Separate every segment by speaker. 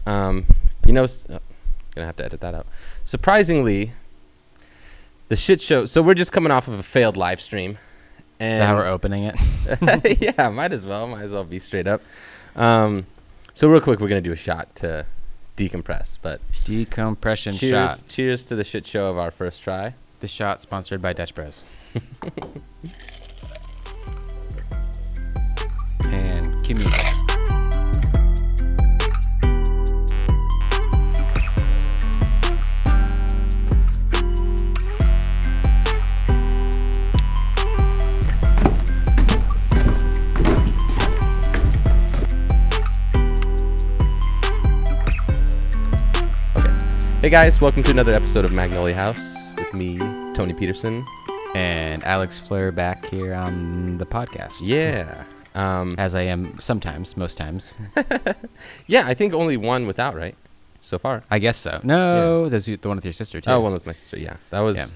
Speaker 1: Gonna have to edit that out. Surprisingly, the shit show. So we're just coming off of a failed live stream.
Speaker 2: Is that how we're opening it?
Speaker 1: Yeah, might as well be straight up. So real quick, we're gonna do a shot to decompress, but
Speaker 2: Decompression shot.
Speaker 1: Cheers to the shit show of our first try.
Speaker 2: The shot sponsored by Dutch Bros. And cue music.
Speaker 1: Hey guys, welcome to another episode of Magnolia House with me, Tony Peterson.
Speaker 2: And Alex Fleur back here on the podcast.
Speaker 1: Yeah.
Speaker 2: As I am sometimes, most times.
Speaker 1: Yeah, I think only one without, right? So far.
Speaker 2: I guess so. No, there's the one with your sister too.
Speaker 1: Oh, one with my sister, yeah. That was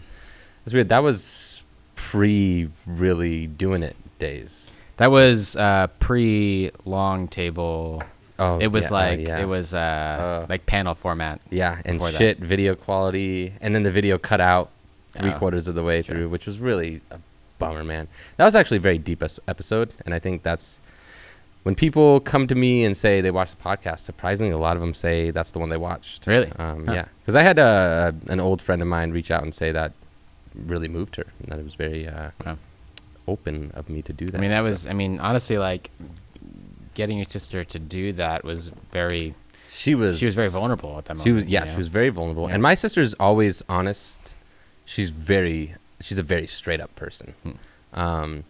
Speaker 1: weird. That was pre-really doing it days.
Speaker 2: That was pre-long table.
Speaker 1: Oh,
Speaker 2: it was
Speaker 1: yeah,
Speaker 2: it was like panel format.
Speaker 1: Yeah, and shit video quality, and then the video cut out 3/4 of the way through, which was really a bummer, man. That was actually a very deep episode, and I think that's when people come to me and say they watch the podcast. Surprisingly, a lot of them say that's the one they watched.
Speaker 2: Really?
Speaker 1: Yeah, because I had an old friend of mine reach out and say that really moved her, and that it was very open of me to do that.
Speaker 2: I mean, that was. I mean, honestly, like. Getting your sister to do that was very. She was very vulnerable at that moment.
Speaker 1: She was very vulnerable. Yeah. And my sister's always honest. She's a very straight up person. And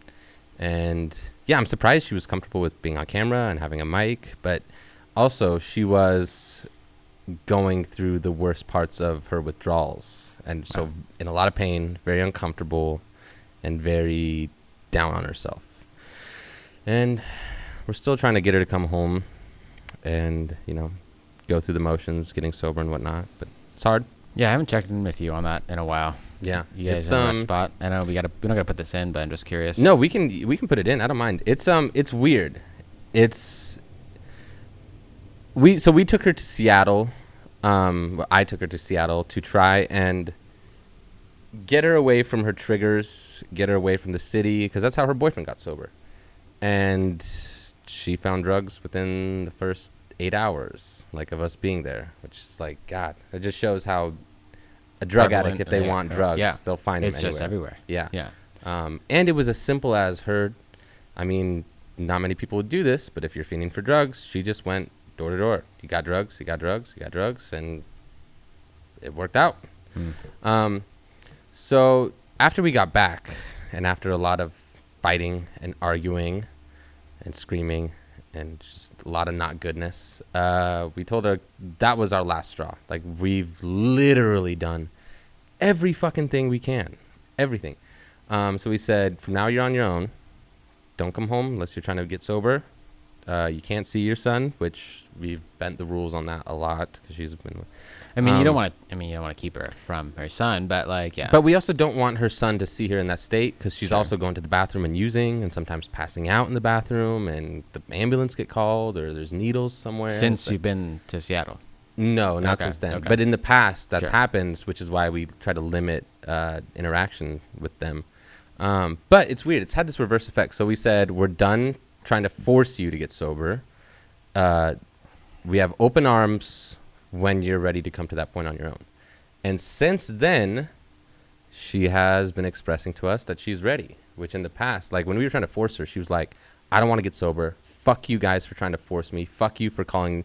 Speaker 1: yeah, I'm surprised she was comfortable with being on camera and having a mic, but also she was going through the worst parts of her withdrawals, and so in a lot of pain, very uncomfortable, and very down on herself. And we're still trying to get her to come home and, go through the motions, getting sober and whatnot. But it's hard.
Speaker 2: Yeah, I haven't checked in with you on that in a while.
Speaker 1: Yeah.
Speaker 2: You guys on that spot? I know we're not gonna put this in, but I'm just curious.
Speaker 1: No, we can put it in. I don't mind. It's weird. We took her to Seattle. I took her to Seattle to try and get her away from her triggers, get her away from the city, because that's how her boyfriend got sober. And she found drugs within the first 8 hours, of us being there, which is like, God, it just shows how a drug addict, if they want drugs, they'll find them anywhere. It's
Speaker 2: just everywhere.
Speaker 1: Yeah. Yeah. And it was as simple as her, not many people would do this, but if you're fiending for drugs, she just went door to door. You got drugs, you got drugs, you got drugs, and it worked out. So after we got back, and after a lot of fighting and arguing and screaming and just a lot of not goodness, we told her that was our last straw. We've literally done every fucking thing we can, everything. So we said, from now you're on your own. Don't come home unless you're trying to get sober. You can't see your son, which we've bent the rules on that a lot because she's been.
Speaker 2: You don't want to keep her from her son, but
Speaker 1: But we also don't want her son to see her in that state because she's also going to the bathroom and using, and sometimes passing out in the bathroom, and the ambulance get called, or there's needles somewhere.
Speaker 2: Since you've been to Seattle?
Speaker 1: No, not since then. Okay. But in the past, that's happened, which is why we try to limit interaction with them. But it's weird. It's had this reverse effect. So we said, we're done trying to force you to get sober. We have open arms when you're ready to come to that point on your own. And since then, she has been expressing to us that she's ready, which in the past, when we were trying to force her, she was like, I don't want to get sober. Fuck you guys for trying to force me. Fuck you for calling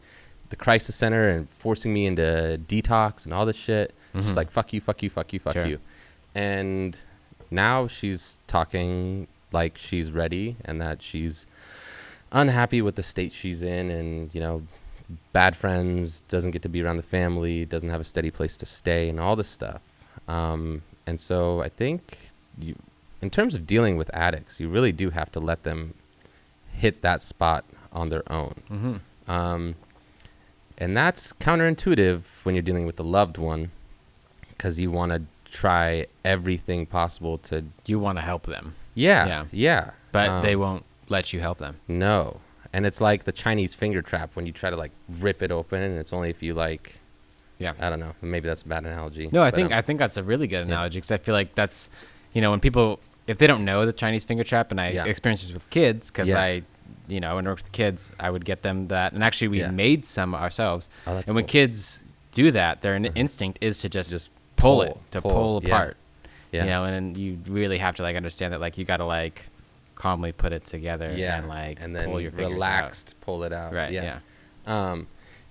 Speaker 1: the crisis center and forcing me into detox and all this shit. Just fuck you, fuck you, fuck you, fuck you. And now she's talking like she's ready, and that she's unhappy with the state she's in, and bad friends, doesn't get to be around the family, doesn't have a steady place to stay, and all this stuff. And so I think in terms of dealing with addicts, you really do have to let them hit that spot on their own. And that's counterintuitive when you're dealing with a loved one, because you want to try everything possible to.
Speaker 2: You want to help them.
Speaker 1: Yeah.
Speaker 2: But they won't let you help them.
Speaker 1: No. And it's like the Chinese finger trap when you try to like rip it open, and it's only if you like. Yeah. I don't know. Maybe that's a bad analogy.
Speaker 2: No, I think that's a really good analogy, because I feel like that's, when people, if they don't know the Chinese finger trap, and I experience this with kids, because I, and work with kids, I would get them that. And actually, we made some ourselves. Oh, that's and when kids do that, their instinct is to just pull apart. Yeah. And you really have to like understand that, like, you got to like calmly put it together and like and then pull your fingers
Speaker 1: relaxed
Speaker 2: out.
Speaker 1: Pull it out.
Speaker 2: Right. Yeah.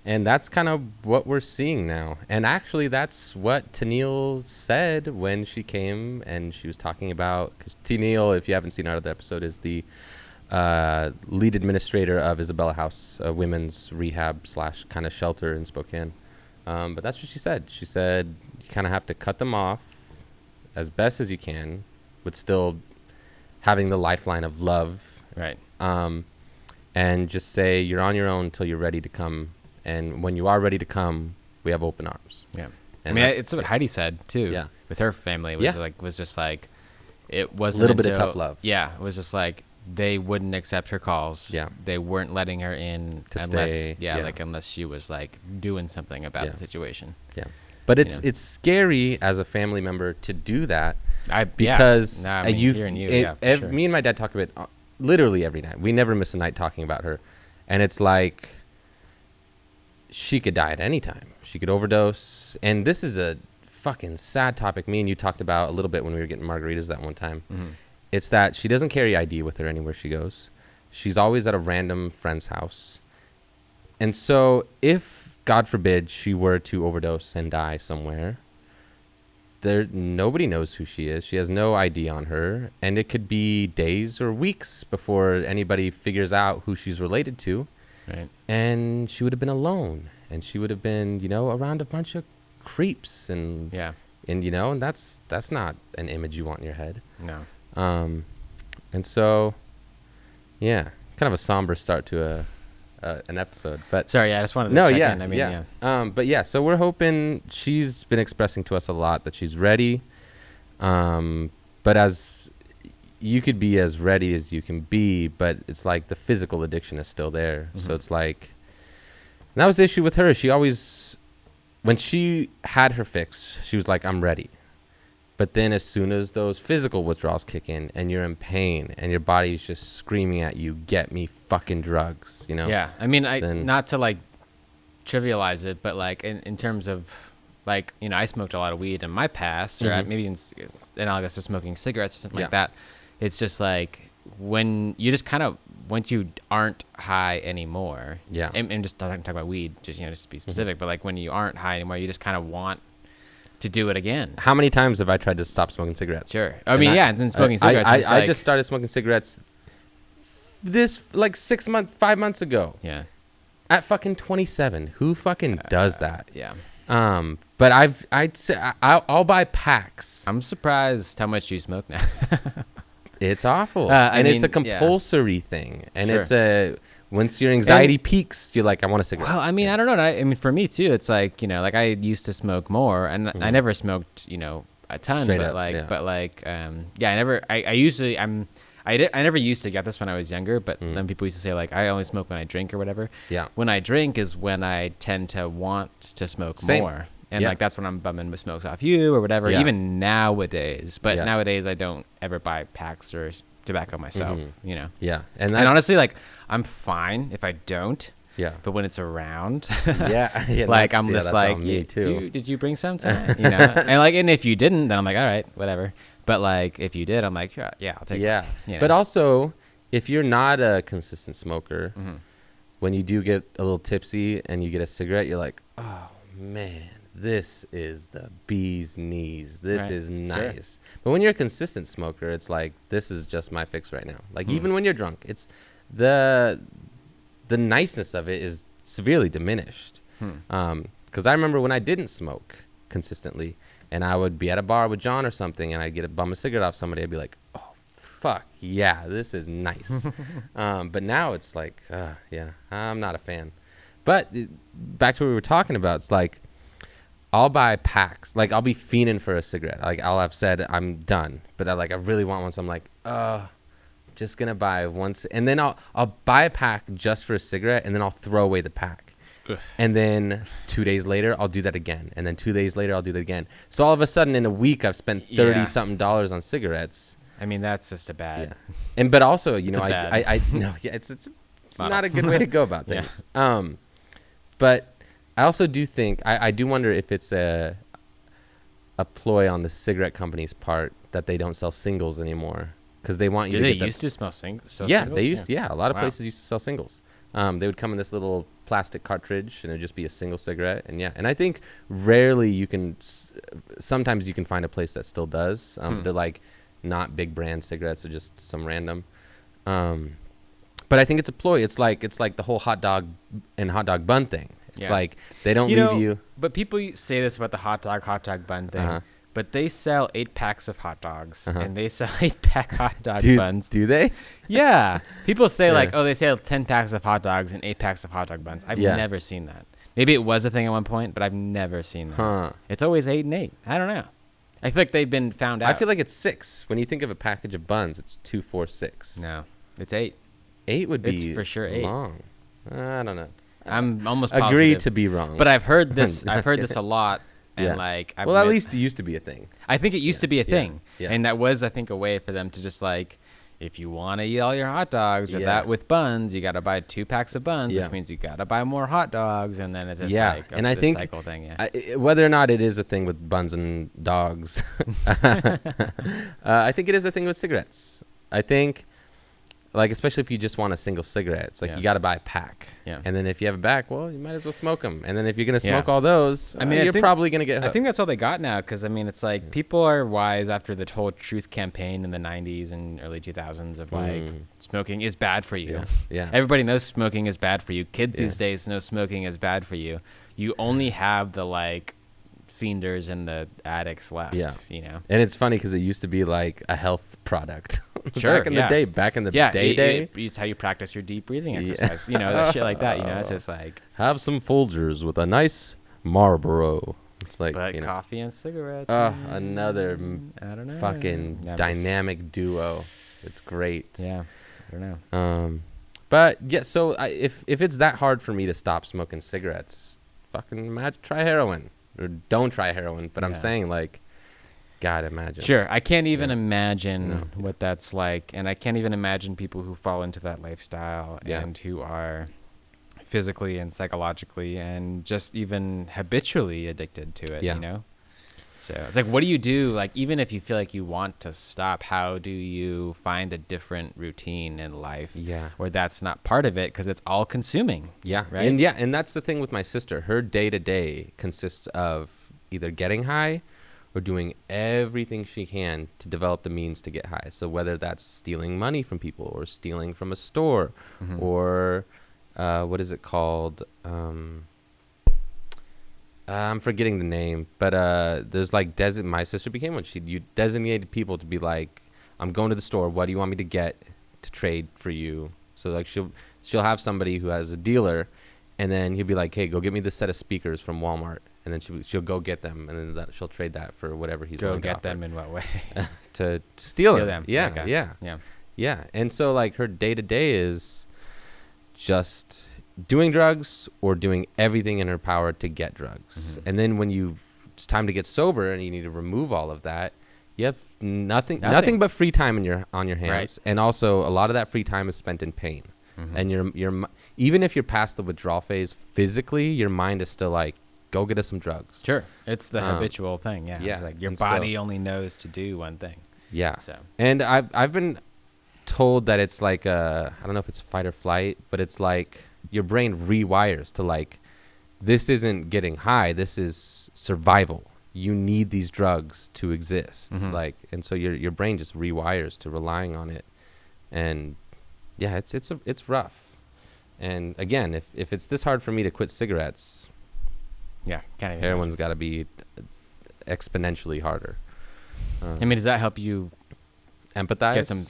Speaker 1: And that's kind of what we're seeing now. And actually, that's what Tennille said when she came and she was talking about, because Tennille, if you haven't seen our other episode, is the lead administrator of Isabella House, a women's rehab / kind of shelter in Spokane. But that's what she said. She said you kind of have to cut them off as best as you can, but still having the lifeline of love.
Speaker 2: Right.
Speaker 1: And just say you're on your own until you're ready to come. And when you are ready to come, we have open arms.
Speaker 2: Yeah. And I mean, it's what Heidi said too. Yeah. With her family, was just like, it wasn't
Speaker 1: a little bit of tough love.
Speaker 2: Yeah. It was just like, they wouldn't accept her calls.
Speaker 1: Yeah.
Speaker 2: They weren't letting her in unless she was like doing something about the situation.
Speaker 1: Yeah. But it's scary as a family member to do that. Because me and my dad talk about it literally every night. We never miss a night talking about her. And it's like, she could die at any time. She could overdose. And this is a fucking sad topic. Me and you talked about a little bit when we were getting margaritas that one time. Mm-hmm. It's that she doesn't carry ID with her anywhere she goes. She's always at a random friend's house. And so if, God forbid, she were to overdose and die somewhere, nobody knows who she is. She has no ID on her. And it could be days or weeks before anybody figures out who she's related to.
Speaker 2: Right.
Speaker 1: And she would have been alone. And she would have been, around a bunch of creeps. And and that's not an image you want in your head.
Speaker 2: No.
Speaker 1: And so, kind of a somber start to an episode. But
Speaker 2: sorry, I just wanted to check in.
Speaker 1: So we're hoping, she's been expressing to us a lot that she's ready. But as you could be as ready as you can be, but it's like the physical addiction is still there. Mm-hmm. So it's like, and that was the issue with her. She always, when she had her fix, she was like, I'm ready. But then as soon as those physical withdrawals kick in and you're in pain and your body's just screaming at you, get me fucking drugs,
Speaker 2: Yeah. I mean, not to like trivialize it, but like in terms of like, I smoked a lot of weed in my past, or maybe analogous to smoking cigarettes or something like that. It's just like when you just kind of, once you aren't high anymore, and just not talking about weed, just to be specific, but like when you aren't high anymore, you just kind of want to do it again.
Speaker 1: How many times have I tried to stop smoking cigarettes?
Speaker 2: Sure. And smoking cigarettes.
Speaker 1: I just started smoking cigarettes this like 5 months ago.
Speaker 2: Yeah.
Speaker 1: At fucking 27. Who fucking does that?
Speaker 2: Yeah.
Speaker 1: But I'll buy packs.
Speaker 2: I'm surprised how much you smoke now.
Speaker 1: It's awful. It's a compulsory thing. And it's once your anxiety peaks, you're like, I want a cigarette.
Speaker 2: Well, I mean, I don't know. I mean, for me too, it's like, like I used to smoke more, and I never smoked, a ton,
Speaker 1: Straight
Speaker 2: but
Speaker 1: up,
Speaker 2: I never used to get this when I was younger, but then people used to say like, I only smoke when I drink or whatever.
Speaker 1: Yeah.
Speaker 2: When I drink is when I tend to want to smoke more. And like, that's when I'm bumming the smokes off you or whatever, even nowadays. But nowadays I don't ever buy packs or tobacco myself,
Speaker 1: Yeah.
Speaker 2: And honestly, like, I'm fine if I don't.
Speaker 1: Yeah.
Speaker 2: But when it's around,
Speaker 1: yeah,
Speaker 2: like, I'm just like,
Speaker 1: me too.
Speaker 2: Did you bring some tonight? And if you didn't, then I'm like, all right, whatever. But like, if you did, I'm like, yeah, I'll take it.
Speaker 1: Yeah. But also, if you're not a consistent smoker, when you do get a little tipsy and you get a cigarette, you're like, oh man, this is the bee's knees. This is nice. Sure. But when you're a consistent smoker, it's like, this is just my fix right now. Like, even when you're drunk, it's the niceness of it is severely diminished. Because I remember when I didn't smoke consistently, and I would be at a bar with John or something, and I'd get a bum a cigarette off somebody, I'd be like, oh, fuck, yeah, this is nice. But now it's like, I'm not a fan. But back to what we were talking about, it's like, I'll buy packs. Like, I'll be fiending for a cigarette. Like, I'll have said I'm done, but I really want one. So I'm like, just gonna buy once, and then I'll buy a pack just for a cigarette, and then I'll throw away the pack. And then 2 days later, I'll do that again. And then 2 days later, I'll do that again. So all of a sudden, in a week, I've spent $30-something on cigarettes.
Speaker 2: I mean, that's just a bad.
Speaker 1: Yeah. But also, you know, it's not a good way to go about things. Yeah. But I also do think I do wonder if it's a ploy on the cigarette company's part that they don't sell singles anymore because they want you.
Speaker 2: Do they used to smell singles?
Speaker 1: Yeah, they used. Yeah, a lot of places used to sell singles. They would come in this little plastic cartridge, and it'd just be a single cigarette. And I think rarely sometimes you can find a place that still does. They're like not big brand cigarettes, they're just some random. But I think it's a ploy. It's like the whole hot dog and hot dog bun thing. It's like they don't leave you.
Speaker 2: But people say this about the hot dog bun thing. But they sell 8 packs of hot dogs, and they sell 8-pack hot dog buns.
Speaker 1: Do they?
Speaker 2: Yeah. People say they sell 10 packs of hot dogs and 8 packs of hot dog buns. I've never seen that. Maybe it was a thing at one point, but I've never seen that. It's always 8 and 8. I don't know. I feel like they've been found out.
Speaker 1: I feel like it's 6. When you think of a package of buns, it's 2, 4, 6.
Speaker 2: No, it's 8.
Speaker 1: 8 would be
Speaker 2: it's for sure 8.
Speaker 1: Long. I don't know.
Speaker 2: I'm almost positive.
Speaker 1: Agree to be wrong.
Speaker 2: But I've heard this. I've heard this a lot. And
Speaker 1: at least it used to be a thing.
Speaker 2: I think it used to be a thing.
Speaker 1: Yeah.
Speaker 2: And that was, I think, a way for them to just like, if you want to eat all your hot dogs with buns, you got to buy 2 packs of buns, which means you got to buy more hot dogs. And then it's just like
Speaker 1: and I think
Speaker 2: cycle thing.
Speaker 1: Whether or not it is a thing with buns and dogs, I think it is a thing with cigarettes. I think, like, especially if you just want a single cigarette, it's like you got to buy a pack. Yeah. And then if you have a pack, well, you might as well smoke them. And then if you're going to smoke all those, you're probably going to get hooked.
Speaker 2: I think that's all they got now because, I mean, it's like people are wise after the whole truth campaign in the 90s and early 2000s of like smoking is bad for you.
Speaker 1: Yeah.
Speaker 2: Everybody knows smoking is bad for you. Kids these days know smoking is bad for you. You only have the like fienders and the addicts left, you know.
Speaker 1: And it's funny because it used to be like a health product.
Speaker 2: Sure,
Speaker 1: back in the day.
Speaker 2: It's how you practice your deep breathing exercise. You know, that shit like that. You know, it's just like
Speaker 1: have some Folgers with a nice Marlboro. It's like,
Speaker 2: but coffee and cigarettes.
Speaker 1: Another
Speaker 2: I don't know.
Speaker 1: Fucking dynamic duo. It's great.
Speaker 2: Yeah, I don't know.
Speaker 1: But yeah, so if it's that hard for me to stop smoking cigarettes, fucking try heroin or don't try heroin. But I'm saying like. God, imagine.
Speaker 2: Sure. I can't even imagine what that's like. And I can't even imagine people who fall into that lifestyle and who are physically and psychologically and just even habitually addicted to it, you know? So it's like, what do you do? Like, even if you feel like you want to stop, how do you find a different routine in life where that's not part of it because it's all consuming?
Speaker 1: Yeah.
Speaker 2: Right.
Speaker 1: And that's the thing with my sister. Her day-to-day consists of either getting high or doing everything she can to develop the means to get high. So whether that's stealing money from people or stealing from a store or what is it called? I'm forgetting the name, but there's like my sister became one. You designated people to be like, I'm going to the store. What do you want me to get to trade for you? So like she'll have somebody who has a dealer, and then he'll be like, hey, go get me this set of speakers from Walmart. And then she'll go get them, and then she'll trade that for whatever he's going to
Speaker 2: get them in what way?
Speaker 1: to steal them.
Speaker 2: Yeah,
Speaker 1: okay. Yeah. And so like her day to day is just doing drugs or doing everything in her power to get drugs. And then when it's time to get sober and you need to remove all of that, you have nothing but free time on your hands, right. And also a lot of that free time is spent in pain. And you're even if you're past the withdrawal phase physically, your mind is still like, go get us some drugs.
Speaker 2: Sure. It's the habitual thing. Yeah. It's like your body only knows to do one thing.
Speaker 1: Yeah. So. And I've been told that it's like I don't know if it's fight or flight, but it's like your brain rewires to like, this isn't getting high. This is survival. You need these drugs to exist. Like, and so your brain just rewires to relying on it. And yeah, it's rough. And again, if it's this hard for me to quit cigarettes, heroin's got to be exponentially harder.
Speaker 2: I mean, does that help you
Speaker 1: empathize?
Speaker 2: Get some,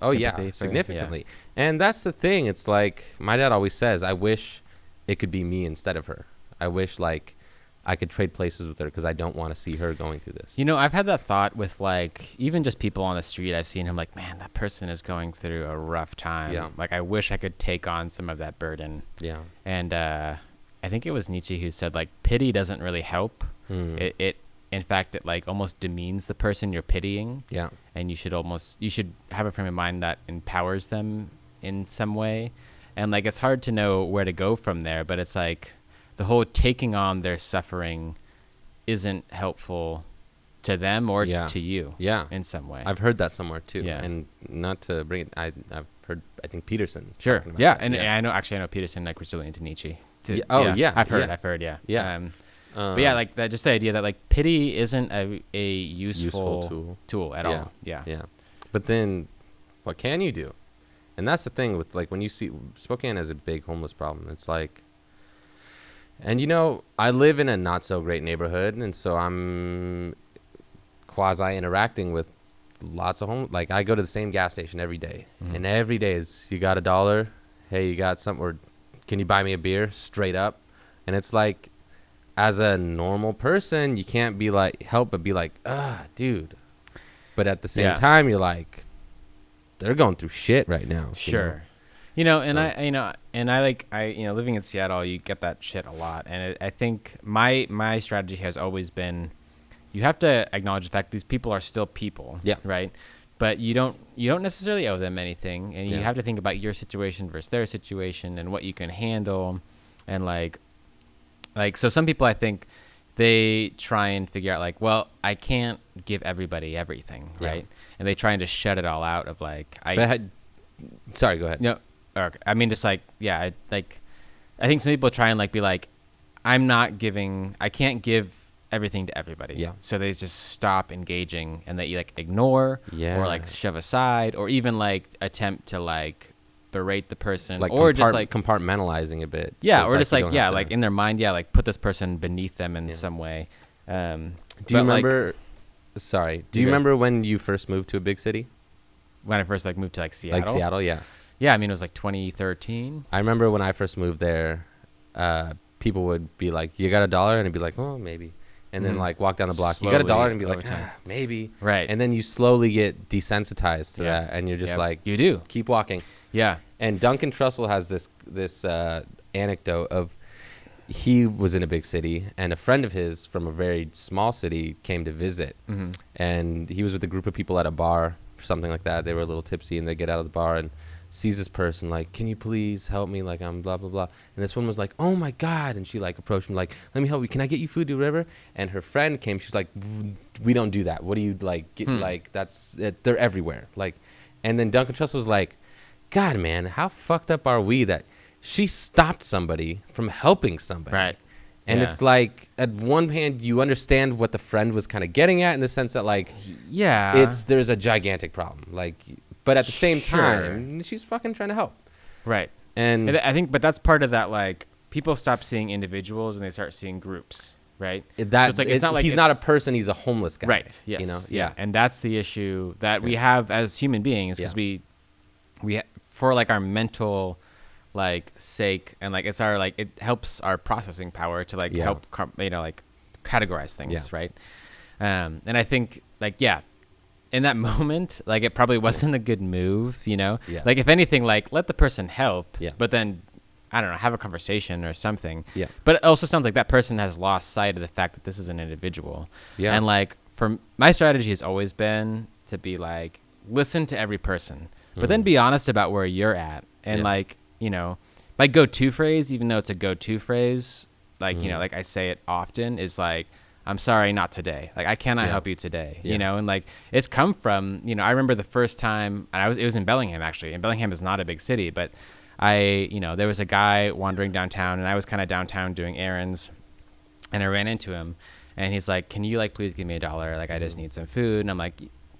Speaker 1: Oh yeah, significantly. And that's the thing. It's like my dad always says, I wish it could be me instead of her. I wish like I could trade places with her because I don't want to see her going through this.
Speaker 2: You know, I've had that thought with like even just people on the street. I've seen him like, man, that person is going through a rough time.
Speaker 1: Yeah.
Speaker 2: Like I wish I could take on some of that burden.
Speaker 1: Yeah.
Speaker 2: And I think it was Nietzsche who said like pity doesn't really help. It in fact it like almost demeans the person you're pitying.
Speaker 1: Yeah.
Speaker 2: And you should have a frame of mind that empowers them in some way. And like it's hard to know where to go from there, but it's like the whole taking on their suffering isn't helpful to them or to you in some way.
Speaker 1: I've heard that somewhere too.
Speaker 2: Yeah.
Speaker 1: And not to bring it, I've heard, I think Peterson.
Speaker 2: Sure. Yeah. And I know Peterson like was really into Nietzsche. I've heard. Yeah.
Speaker 1: Yeah.
Speaker 2: But yeah, like that, just the idea that like pity isn't a useful tool at all. Yeah.
Speaker 1: Yeah. But then what can you do? And that's the thing with like when you see Spokane has a big homeless problem. It's like, and you know, I live in a not so great neighborhood, and so I'm quasi interacting with lots of like I go to the same gas station every day, and every day is, you got $1? Hey, you got something? Or can you buy me a beer? Straight up. And it's like, as a normal person, you can't be like, help but be like, dude. But at the same time, you're like, they're going through shit right now.
Speaker 2: Sure. You know, and I living in Seattle, you get that shit a lot. And I think my strategy has always been, you have to acknowledge the fact these people are still people. Yeah. Right. But you don't necessarily owe them anything. And you have to think about your situation versus their situation and what you can handle. And like, so some people, I think they try and figure out like, well, I can't give everybody everything. Right. And they try and just shut it all out of like,
Speaker 1: sorry, go ahead.
Speaker 2: No. I mean, just like, I think some people try and like be like, I can't give everything to everybody. Yeah. So they just stop engaging and they like ignore or like shove aside or even like attempt to like berate the person
Speaker 1: like
Speaker 2: or just like
Speaker 1: compartmentalizing a bit.
Speaker 2: Yeah. So or just like, like in their mind. Yeah. Like put this person beneath them in some way.
Speaker 1: Do you remember, do you remember when you first moved to a big city?
Speaker 2: When I first like moved to like Seattle?
Speaker 1: Like Seattle, yeah.
Speaker 2: Yeah, I mean, it was like 2013.
Speaker 1: I remember when I first moved there, people would be like, you got $1? And I'd be like, oh, maybe. And then like walk down the block, slowly, you got $1? And be like, maybe. Right. And then you slowly get desensitized to that. And you're just like,
Speaker 2: you do.
Speaker 1: Keep walking.
Speaker 2: Yeah.
Speaker 1: And Duncan Trussell has this anecdote of, he was in a big city and a friend of his from a very small city came to visit. Mm-hmm. And he was with a group of people at a bar or something like that. They were a little tipsy and they get out of the bar and sees this person like, can you please help me? Like, I'm blah, blah, blah. And this one was like, oh my God. And she like approached him like, let me help you. Can I get you food to River? And her friend came. She's like, we don't do that. What do you like? Get, like, that's it. They're everywhere. Like, and then Duncan Trussell was like, God, man, how fucked up are we that she stopped somebody from helping somebody?
Speaker 2: Right.
Speaker 1: And it's like, at one hand, you understand what the friend was kind of getting at in the sense that like, there's a gigantic problem. Like, but at the same time, she's fucking trying to help.
Speaker 2: Right.
Speaker 1: And
Speaker 2: I think, but that's part of that, like, people stop seeing individuals and they start seeing groups, right?
Speaker 1: So it's like, it's not like he's not a person, he's a homeless guy.
Speaker 2: Right. Yes.
Speaker 1: You know?
Speaker 2: Yeah. And that's the issue that we have as human beings because we for like our mental like sake and like it's our like it helps our processing power to like help like categorize things, right? And I think like in that moment, like it probably wasn't a good move, you know? Yeah. Like if anything, like let the person help, but then I don't know, have a conversation or something. Yeah. But it also sounds like that person has lost sight of the fact that this is an individual. Yeah. And like for my strategy has always been to be like listen to every person, but then be honest about where you're at. And like, you know, my go-to phrase, even though it's a go-to phrase, like, you know, like I say it often is like, I'm sorry, not today. Like I cannot help you today, you know? And like, it's come from, you know, I remember the first time it was in Bellingham actually, and Bellingham is not a big city, but there was a guy wandering downtown and I was kind of downtown doing errands and I ran into him and he's like, can you like, please give me $1? Like I just need some food. And I'm like,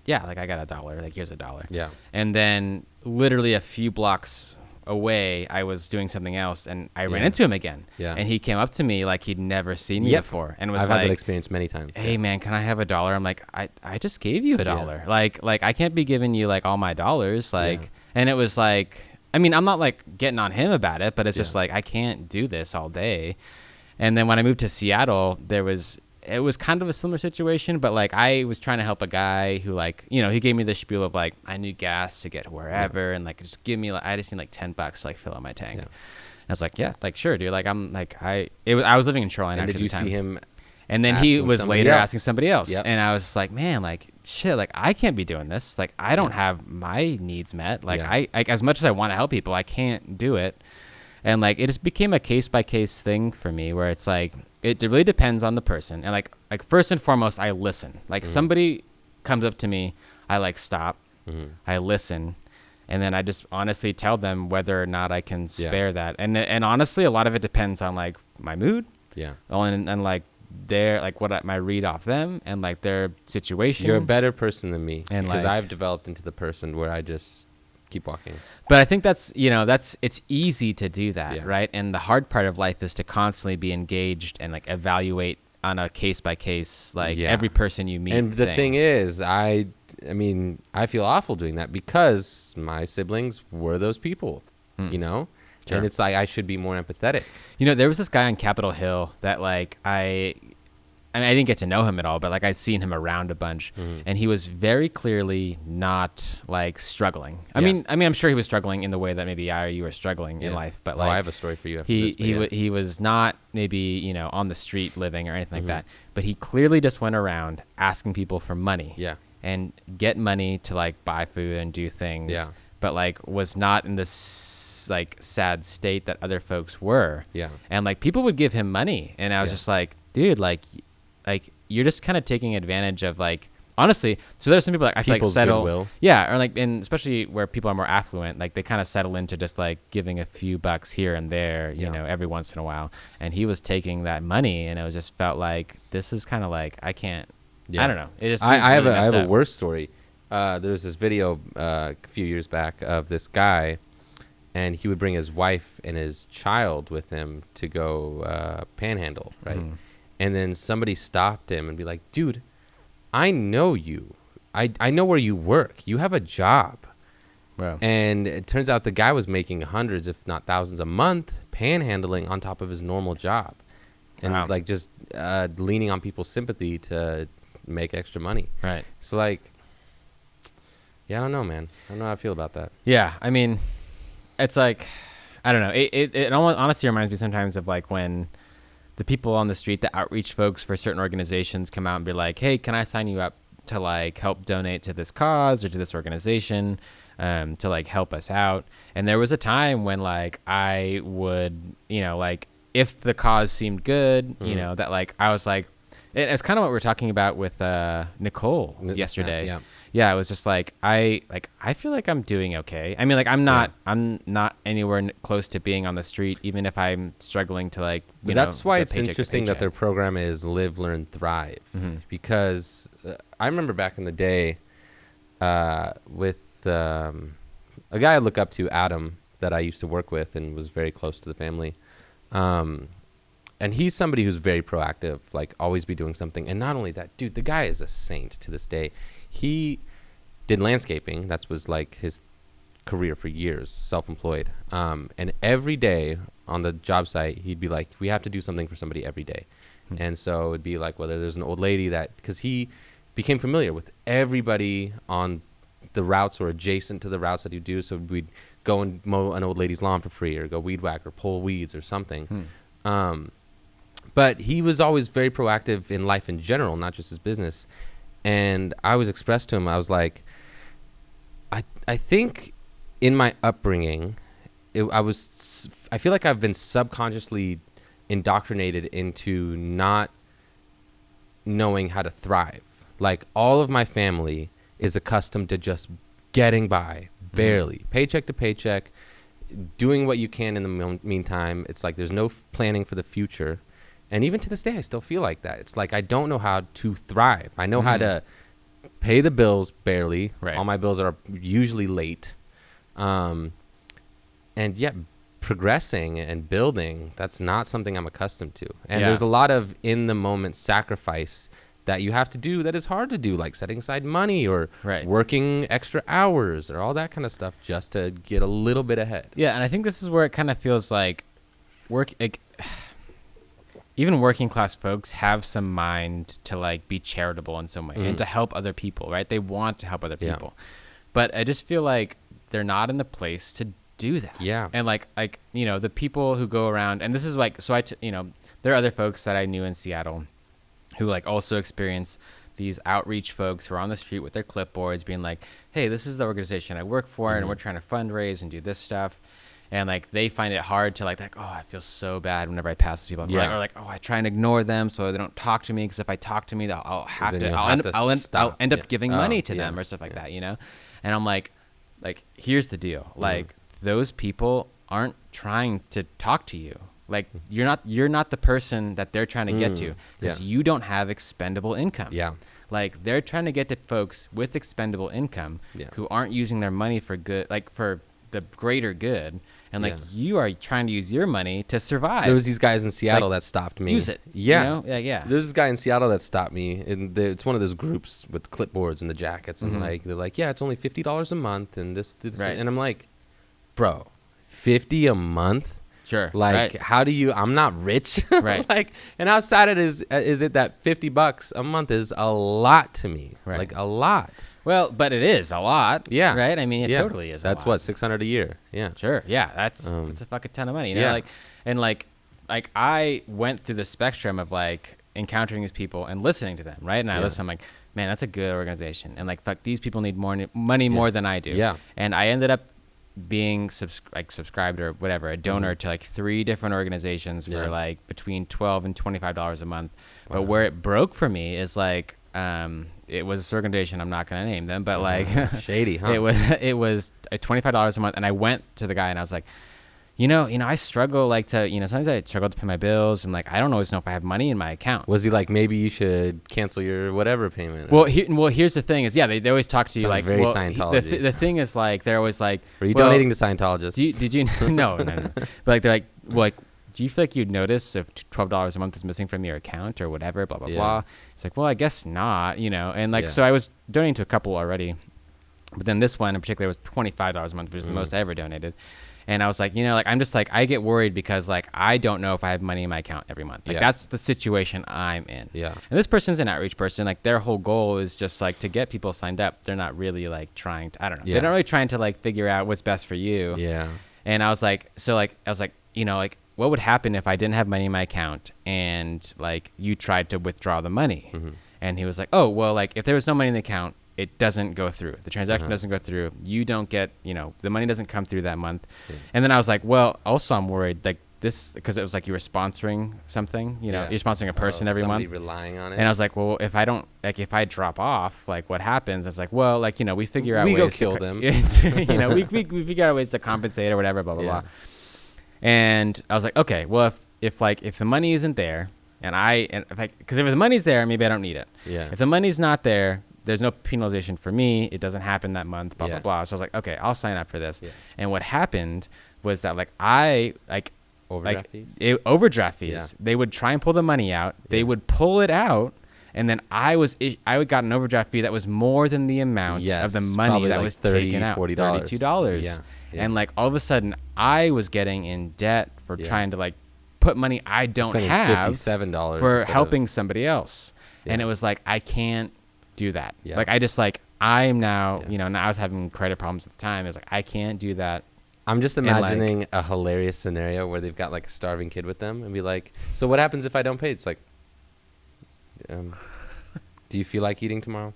Speaker 2: yeah, like I got $1. Like here's $1. Yeah. And then literally a few blocks away, I was doing something else and I ran into him again. Yeah. And he came up to me like he'd never seen me before and was
Speaker 1: I've had that experience many times.
Speaker 2: Hey man, can I have $1? I'm like, I just gave you $1. Yeah. Like I can't be giving you like all my dollars. Like, and it was like, I mean, I'm not like getting on him about it, but it's just like, I can't do this all day. And then when I moved to Seattle, it was kind of a similar situation, but like I was trying to help a guy who like, you know, he gave me the spiel of like, I need gas to get wherever. And like, just give me, like, I just need like $10 to like fill up my tank. I was like, yeah, like, sure, dude. Like, I'm like, I was living in Shoreline.
Speaker 1: And did you see him?
Speaker 2: And then he was later asking somebody else.
Speaker 1: Yep.
Speaker 2: And I was like, man, like, shit, like, I can't be doing this. Like, I don't have my needs met. Like, I as much as I want to help people, I can't do it. And like, it just became a case by case thing for me where it's like, it really depends on the person. And like first and foremost, I listen. Like somebody comes up to me, I like stop, I listen. And then I just honestly tell them whether or not I can spare that. And honestly, a lot of it depends on like my mood.
Speaker 1: Yeah.
Speaker 2: And like their, like what my read off them and like their situation.
Speaker 1: You're a better person than me.
Speaker 2: And
Speaker 1: because
Speaker 2: like,
Speaker 1: I've developed into the person where I just keep walking.
Speaker 2: But I think that's, you know, it's easy to do that. Right. And the hard part of life is to constantly be engaged and like evaluate on a case by case, like every person you meet.
Speaker 1: And the thing is, I mean, I feel awful doing that because my siblings were those people, you know? Sure. And it's like, I should be more empathetic.
Speaker 2: You know, there was this guy on Capitol Hill that like, I didn't get to know him at all, but like I'd seen him around a bunch and he was very clearly not like struggling. I mean, I'm sure he was struggling in the way that maybe you were struggling in life, but like,
Speaker 1: I have a story for you. After
Speaker 2: he was not maybe, you know, on the street living or anything like that, but he clearly just went around asking people for money and get money to like buy food and do things. Yeah. But like was not in this like sad state that other folks were. Yeah. And like people would give him money and I was just like, dude, like you're just kind of taking advantage of like, honestly. So there's some people that I feel like settle. Goodwill. Yeah. Or like, and especially where people are more affluent, like they kind of settle into just like giving a few bucks here and there, you know, every once in a while. And he was taking that money and it was just felt like, this is kind of like, I can't, I don't know. It just
Speaker 1: I have a worse story. There was this video a few years back of this guy and he would bring his wife and his child with him to go panhandle, right? And then somebody stopped him and be like, dude, I know you. I know where you work. You have a job. Wow. And it turns out the guy was making hundreds, if not thousands a month, panhandling on top of his normal job. And like just leaning on people's sympathy to make extra money. Right. So like, yeah, I don't know, man. I don't know how I feel about that.
Speaker 2: Yeah. I mean, it's like, I don't know. It honestly reminds me sometimes of like when the people on the street, the outreach folks for certain organizations come out and be like, hey, can I sign you up to like help donate to this cause or to this organization to like help us out? And there was a time when like I would, you know, like if the cause seemed good, you know, that like I was like, it's kind of what we were talking about with Nicole yesterday. Yeah, it was just like I feel like I'm doing okay. I mean, like I'm not anywhere close to being on the street, even if I'm struggling to like.
Speaker 1: That's why it's interesting that their program is Live, Learn, Thrive, because I remember back in the day with a guy I look up to, Adam, that I used to work with and was very close to the family. And he's somebody who's very proactive, like always be doing something. And not only that, dude, the guy is a saint to this day. He did landscaping. That was like his career for years, self-employed. And every day on the job site, he'd be like, we have to do something for somebody every day. And so it'd be like whether there's an old lady that, because he became familiar with everybody on the routes or adjacent to the routes that he'd do. So we'd go and mow an old lady's lawn for free or go weed whack or pull weeds or something. But he was always very proactive in life in general, not just his business. And I was expressed to him, I was like, I think in my upbringing, I feel like I've been subconsciously indoctrinated into not knowing how to thrive. Like all of my family is accustomed to just getting by, barely, paycheck to paycheck, doing what you can in the meantime. It's like there's no planning for the future. And even to this day, I still feel like that. It's like I don't know how to thrive. I know how to pay the bills barely. Right. All my bills are usually late. And yet progressing and building, that's not something I'm accustomed to. And there's a lot of in-the-moment sacrifice that you have to do that is hard to do, like setting aside money or working extra hours or all that kind of stuff just to get a little bit ahead.
Speaker 2: Yeah, and I think this is where it kind of feels like even working class folks have some mind to like be charitable in some way and to help other people, right? They want to help other people. But I just feel like they're not in the place to do that.
Speaker 1: Yeah.
Speaker 2: And like, you know, the people who go around, and this is like, so you know, there are other folks that I knew in Seattle who like also experience these outreach folks who are on the street with their clipboards being like, hey, this is the organization I work for and we're trying to fundraise and do this stuff. And like they find it hard to like, oh, I feel so bad whenever I pass these people. Or like, oh, I try and ignore them so they don't talk to me, because if I talk to me, I'll end up giving money to them or stuff like that, you know? And I'm like, here's the deal. Like those people aren't trying to talk to you. Like you're not the person that they're trying to get to, because you don't have expendable income. Yeah. Like they're trying to get to folks with expendable income who aren't using their money for good, like for the greater good. And like you are trying to use your money to survive.
Speaker 1: There was these guys in Seattle that stopped me.
Speaker 2: Use it.
Speaker 1: Yeah.
Speaker 2: You know? Yeah.
Speaker 1: There's this guy in Seattle that stopped me, and it's one of those groups with clipboards and the jackets, and like they're like, yeah, it's only $50 a month, and this, right. And I'm like, bro, $50 a month?
Speaker 2: Sure.
Speaker 1: Like, how do you? I'm not rich.
Speaker 2: Right.
Speaker 1: Like, and how sad it is it that $50 a month is a lot to me? Right. Like a lot.
Speaker 2: Well, but it is a lot. Yeah. Right. I mean, it totally is.
Speaker 1: That's
Speaker 2: a lot.
Speaker 1: What, $600 a year. Yeah.
Speaker 2: Sure. Yeah. That's a fucking ton of money. You know, like I went through the spectrum of like encountering these people and listening to them. Right. And I listen. I'm like, man, that's a good organization. And like, fuck, these people need more money more than I do. Yeah. And I ended up being subscribed or whatever, a donor to like 3 different organizations for like between $12 and $25 a month. Wow. But where it broke for me is like, it was this organization, I'm not going to name them, but like
Speaker 1: shady, huh?
Speaker 2: It was $25 a month. And I went to the guy and I was like, you know, I struggle like to, sometimes I struggle to pay my bills, and like I don't always know if I have money in my account.
Speaker 1: Was he like, maybe you should cancel your whatever payment?
Speaker 2: Well, here's the thing is, they always talk to you. Sounds like
Speaker 1: very Scientology.
Speaker 2: The thing is like they're always like,
Speaker 1: are you donating to Scientologists?
Speaker 2: Did you no. But like they're like, do you feel like you'd notice if $12 a month is missing from your account or whatever, blah blah blah? It's like, well, I guess not, and like so I was donating to a couple already, but then this one in particular was $25 a month, which is the most I ever donated. And I was like, I'm just like, I get worried because like, I don't know if I have money in my account every month. Like that's the situation I'm in. Yeah. And this person's an outreach person. Like their whole goal is just like to get people signed up. They're not really like trying to, I don't know. Yeah. They're not really trying to like figure out what's best for you. Yeah. And I was like, what would happen if I didn't have money in my account and like you tried to withdraw the money? Mm-hmm. And he was like, oh, well, like if there was no money in the account, it doesn't go through. The transaction doesn't go through. You don't get, the money doesn't come through that month. Yeah. And then I was like, well, also I'm worried like this, because it was like you were sponsoring something, you're sponsoring a person every month.
Speaker 1: Relying on it.
Speaker 2: And I was like, well, if I drop off, like what happens? It's like, well, like, we figure out ways
Speaker 1: go kill them.
Speaker 2: we figure out ways to compensate or whatever, blah, blah, blah. And I was like, okay, well, if the money isn't there because if the money's there, maybe I don't need it. Yeah. If the money's not there, there's no penalization for me. It doesn't happen that month, blah, blah, blah. So I was like, okay, I'll sign up for this. Yeah. And what happened was that overdraft fees. Yeah. They would try and pull the money out. Yeah. They would pull it out. And then I got an overdraft fee that was more than the amount of the money that was taken out. $32. Yeah. Yeah. And like all of a sudden I was getting in debt for trying to like put money I don't have
Speaker 1: $57
Speaker 2: for helping somebody else. Yeah. And it was like, I can't do that. Yeah. Like I just like, I'm now, now I was having credit problems at the time. It's like, I can't do that.
Speaker 1: I'm just imagining a hilarious scenario where they've got like a starving kid with them and be like, so what happens if I don't pay? It's like, do you feel like eating tomorrow?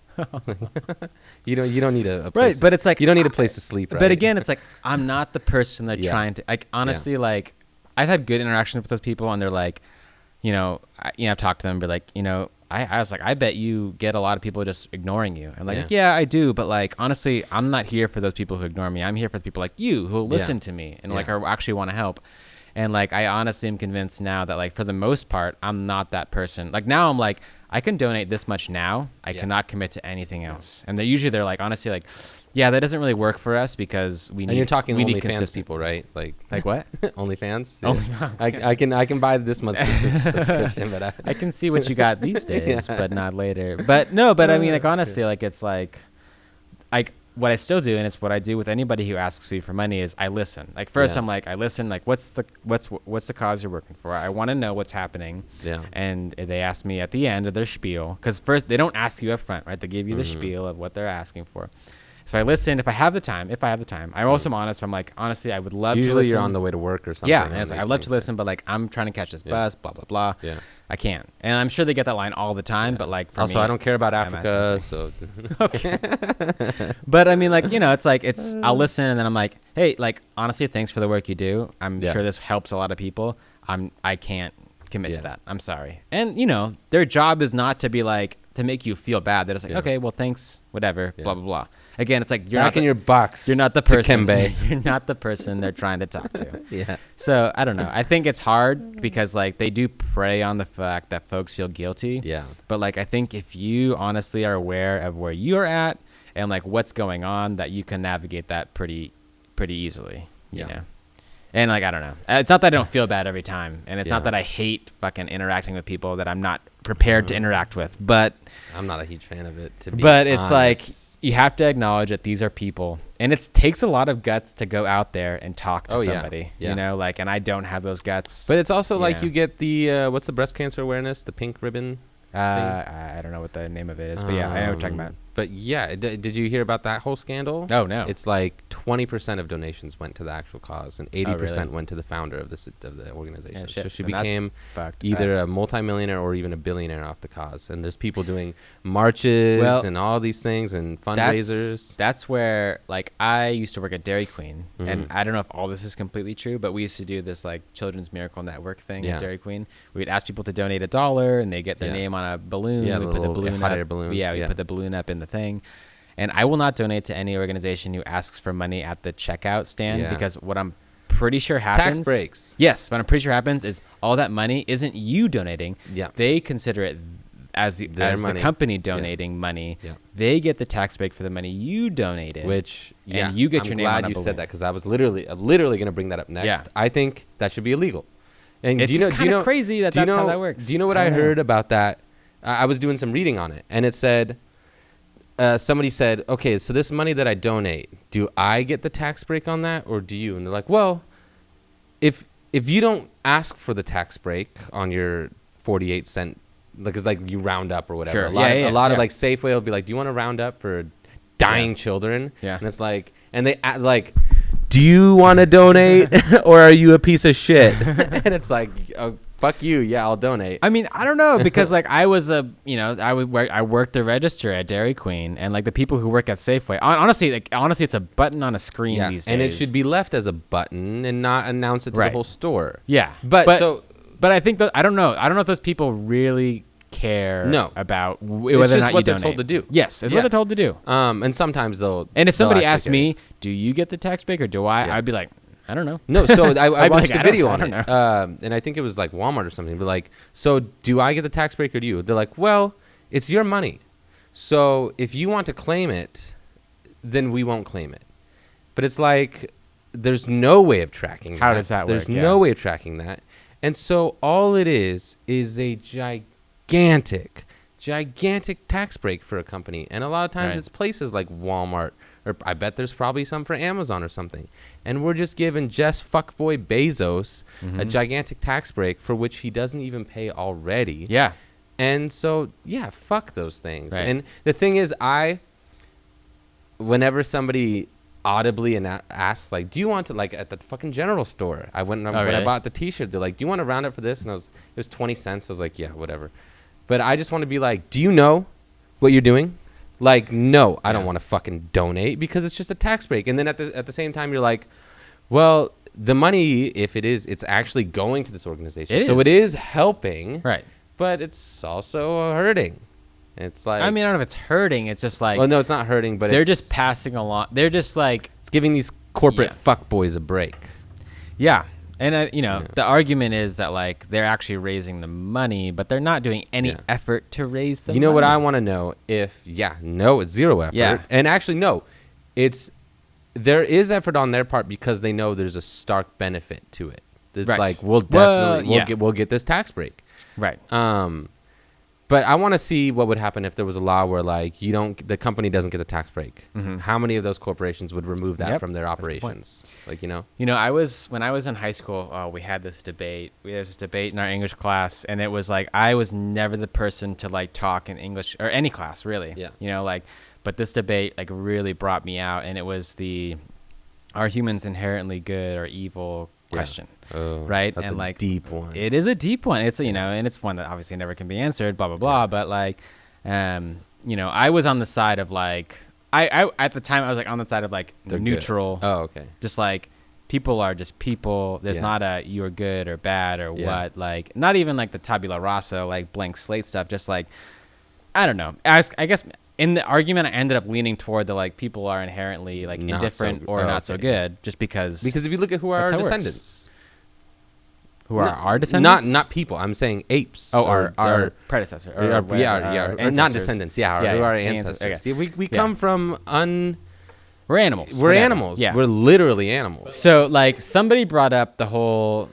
Speaker 1: you don't need a place
Speaker 2: but it's like
Speaker 1: you don't need a place to sleep, right?
Speaker 2: But again, it's like I'm not the person that trying to like honestly like I've had good interactions with those people and they're like, I've talked to them and be like, I was like, I bet you get a lot of people just ignoring you. And like, yeah, I do. But like, honestly, I'm not here for those people who ignore me. I'm here for the people like you who listen to me and like are actually want to help. And like, I honestly am convinced now that like, for the most part, I'm not that person. Like now I'm like, I can donate this much now. I cannot commit to anything else. And they're like, honestly, like, yeah, that doesn't really work for us because we need.
Speaker 1: And you're talking OnlyFans people, right? Like
Speaker 2: what?
Speaker 1: OnlyFans. Yeah. I can buy this month's subscription, but
Speaker 2: I can see what you got these days, but not later. But no, but I mean, like honestly, like it's like what I still do, and it's what I do with anybody who asks me for money, is I listen. Like first I'm like, I listen, like what's the cause you're working for? I want to know what's happening. Yeah. And they ask me at the end of their spiel, because first they don't ask you up front, right? They give you the spiel of what they're asking for. So I listen if I have the time. I'm also honest. I'm like, honestly, I would love to listen.
Speaker 1: Usually you're on the way to work or something.
Speaker 2: Yeah, and I'd love to listen, but like I'm trying to catch this bus, blah, blah, blah. Yeah. I can't. And I'm sure they get that line all the time, but like for
Speaker 1: also,
Speaker 2: me,
Speaker 1: I don't care about Africa, so.
Speaker 2: Okay. But I mean, like, you know, I'll listen and then I'm like, hey, like, honestly, thanks for the work you do. I'm sure this helps a lot of people. I can't commit to that. I'm sorry. And, you know, their job is not to be like, to make you feel bad. They're just like, okay, well, thanks, whatever, blah, blah, blah. Again, it's like
Speaker 1: you're back in your box.
Speaker 2: You're not the person. You're not the person they're trying to talk to.
Speaker 1: Yeah.
Speaker 2: So I don't know. I think it's hard because like they do prey on the fact that folks feel guilty. Yeah. But like I think if you honestly are aware of where you're at and like what's going on, that you can navigate that pretty easily. You know. And like I don't know. It's not that I don't feel bad every time, and it's not that I hate fucking interacting with people that I'm not prepared to interact with. But
Speaker 1: I'm not a huge fan of it.
Speaker 2: But it's like. You have to acknowledge that these are people, and it takes a lot of guts to go out there and talk to somebody, you know, like, and I don't have those guts.
Speaker 1: But it's also like you get the, what's the breast cancer awareness, the pink ribbon thing?
Speaker 2: I don't know what the name of it is, but yeah, I know what you're talking about.
Speaker 1: But yeah, did you hear about that whole scandal?
Speaker 2: Oh, no.
Speaker 1: It's like 20% of donations went to the actual cause, and 80% went to the founder of the organization. Yeah, so she became either a multimillionaire or even a billionaire off the cause. And there's people doing marches and all these things and fundraisers.
Speaker 2: That's where, like, I used to work at Dairy Queen, and I don't know if all this is completely true, but we used to do this like Children's Miracle Network thing at Dairy Queen. We'd ask people to donate $1, and they get their name on a balloon.
Speaker 1: Yeah,
Speaker 2: we
Speaker 1: put the balloon
Speaker 2: hot
Speaker 1: up.
Speaker 2: air balloon. Yeah, we put the balloon up in the thing. And I will not donate to any organization who asks for money at the checkout stand because what I'm pretty sure happens.
Speaker 1: Tax breaks.
Speaker 2: Yes, what I'm pretty sure happens is all that money isn't you donating. Yeah. They consider it as the company donating money. Yeah. They get the tax break for the money you donated.
Speaker 1: Which
Speaker 2: and you get
Speaker 1: I'm
Speaker 2: your name on a balloon.
Speaker 1: I'm glad you said that because I was literally going to bring that up next. Yeah. I think that should be illegal. And
Speaker 2: it's kind of crazy that's how that works.
Speaker 1: Do you know what I heard about that? I was doing some reading on it, and it said. Somebody said, okay, so this money that I donate, do I get the tax break on that or do you? And they're like, well, if you don't ask for the tax break on your 48 cent, because like you round up or whatever.
Speaker 2: Sure.
Speaker 1: A lot of like Safeway will be like, do you want to round up for dying children? Yeah. And it's like, and they like, do you want to donate or are you a piece of shit? And it's like, oh, fuck you. Yeah, I'll donate.
Speaker 2: I mean, I don't know because like I worked the register at Dairy Queen and like the people who work at Safeway. Honestly, it's a button on a screen these days.
Speaker 1: And it should be left as a button and not announce it to the whole store.
Speaker 2: Yeah. But I think I don't know. I don't know if those people really care about whether or not you donate.
Speaker 1: They're told to do.
Speaker 2: Yes, it's what they're told to do.
Speaker 1: And sometimes they'll.
Speaker 2: And if somebody asked me, do you get the tax break or do I? I'd be like, I don't know.
Speaker 1: No, so I watched a video on it. And I think it was like Walmart or something. But like, so do I get the tax break or do you? They're like, well, it's your money. So if you want to claim it, then we won't claim it. But it's like, there's no way of tracking that.
Speaker 2: How does that work?
Speaker 1: There's no way of tracking that. And so all it is a gigantic tax break for a company. And a lot of times it's places like Walmart, or I bet there's probably some for Amazon or something. And we're just giving fuckboy Bezos a gigantic tax break for which he doesn't even pay already.
Speaker 2: Yeah.
Speaker 1: And so, fuck those things. Right. And the thing is, whenever somebody audibly asks, like, do you want to, like, at the fucking general store, when I bought the t-shirt, they're like, do you want to round up for this? And it was 20 cents. I was like, yeah, whatever. But I just want to be like, do you know what you're doing? Like, no, I don't want to fucking donate because it's just a tax break. And then at the same time, you're like, well, the money, if it's actually going to this organization. It is helping. Right. But it's also hurting. It's like,
Speaker 2: I mean, I don't know if it's hurting. It's just like,
Speaker 1: well, no, it's not hurting, but
Speaker 2: they're just passing along. They're just like,
Speaker 1: it's giving these corporate fuckboys a break.
Speaker 2: Yeah. And, the argument is that, like, they're actually raising the money, but they're not doing any effort to raise the money.
Speaker 1: You know what I want to know? It's zero effort. Yeah. And actually, no, there is effort on their part because they know there's a stark benefit to it. There's like, we'll get this tax break.
Speaker 2: Right.
Speaker 1: But I want to see what would happen if there was a law where like the company doesn't get the tax break. Mm-hmm. How many of those corporations would remove that from their operations? Like, when I was in high school, we had this debate. We had this debate in our English class, and it was like I was never the person to like talk in English or any class really. Yeah. But this debate like really brought me out, and it was are humans inherently good or evil question. Oh, right. That's a deep one. It is a deep one. It's and it's one that obviously never can be answered, blah blah blah. Yeah. But like I was on the side of like I at the time I was like on the side of like the neutral. Good. Oh, okay. Just like people are just people. There's not a you're good or bad or what, like not even like the tabula rasa, like blank slate stuff. Just like I don't know. I guess in the argument I ended up leaning toward the like people are inherently like not indifferent so good, just because if you look at who are our descendants. Who are our descendants? Not people. I'm saying apes. Oh, our predecessor. Not descendants. Yeah, who are our ancestors. Okay. We come from We're animals. We're animals. Yeah. We're literally animals. So like somebody brought up the whole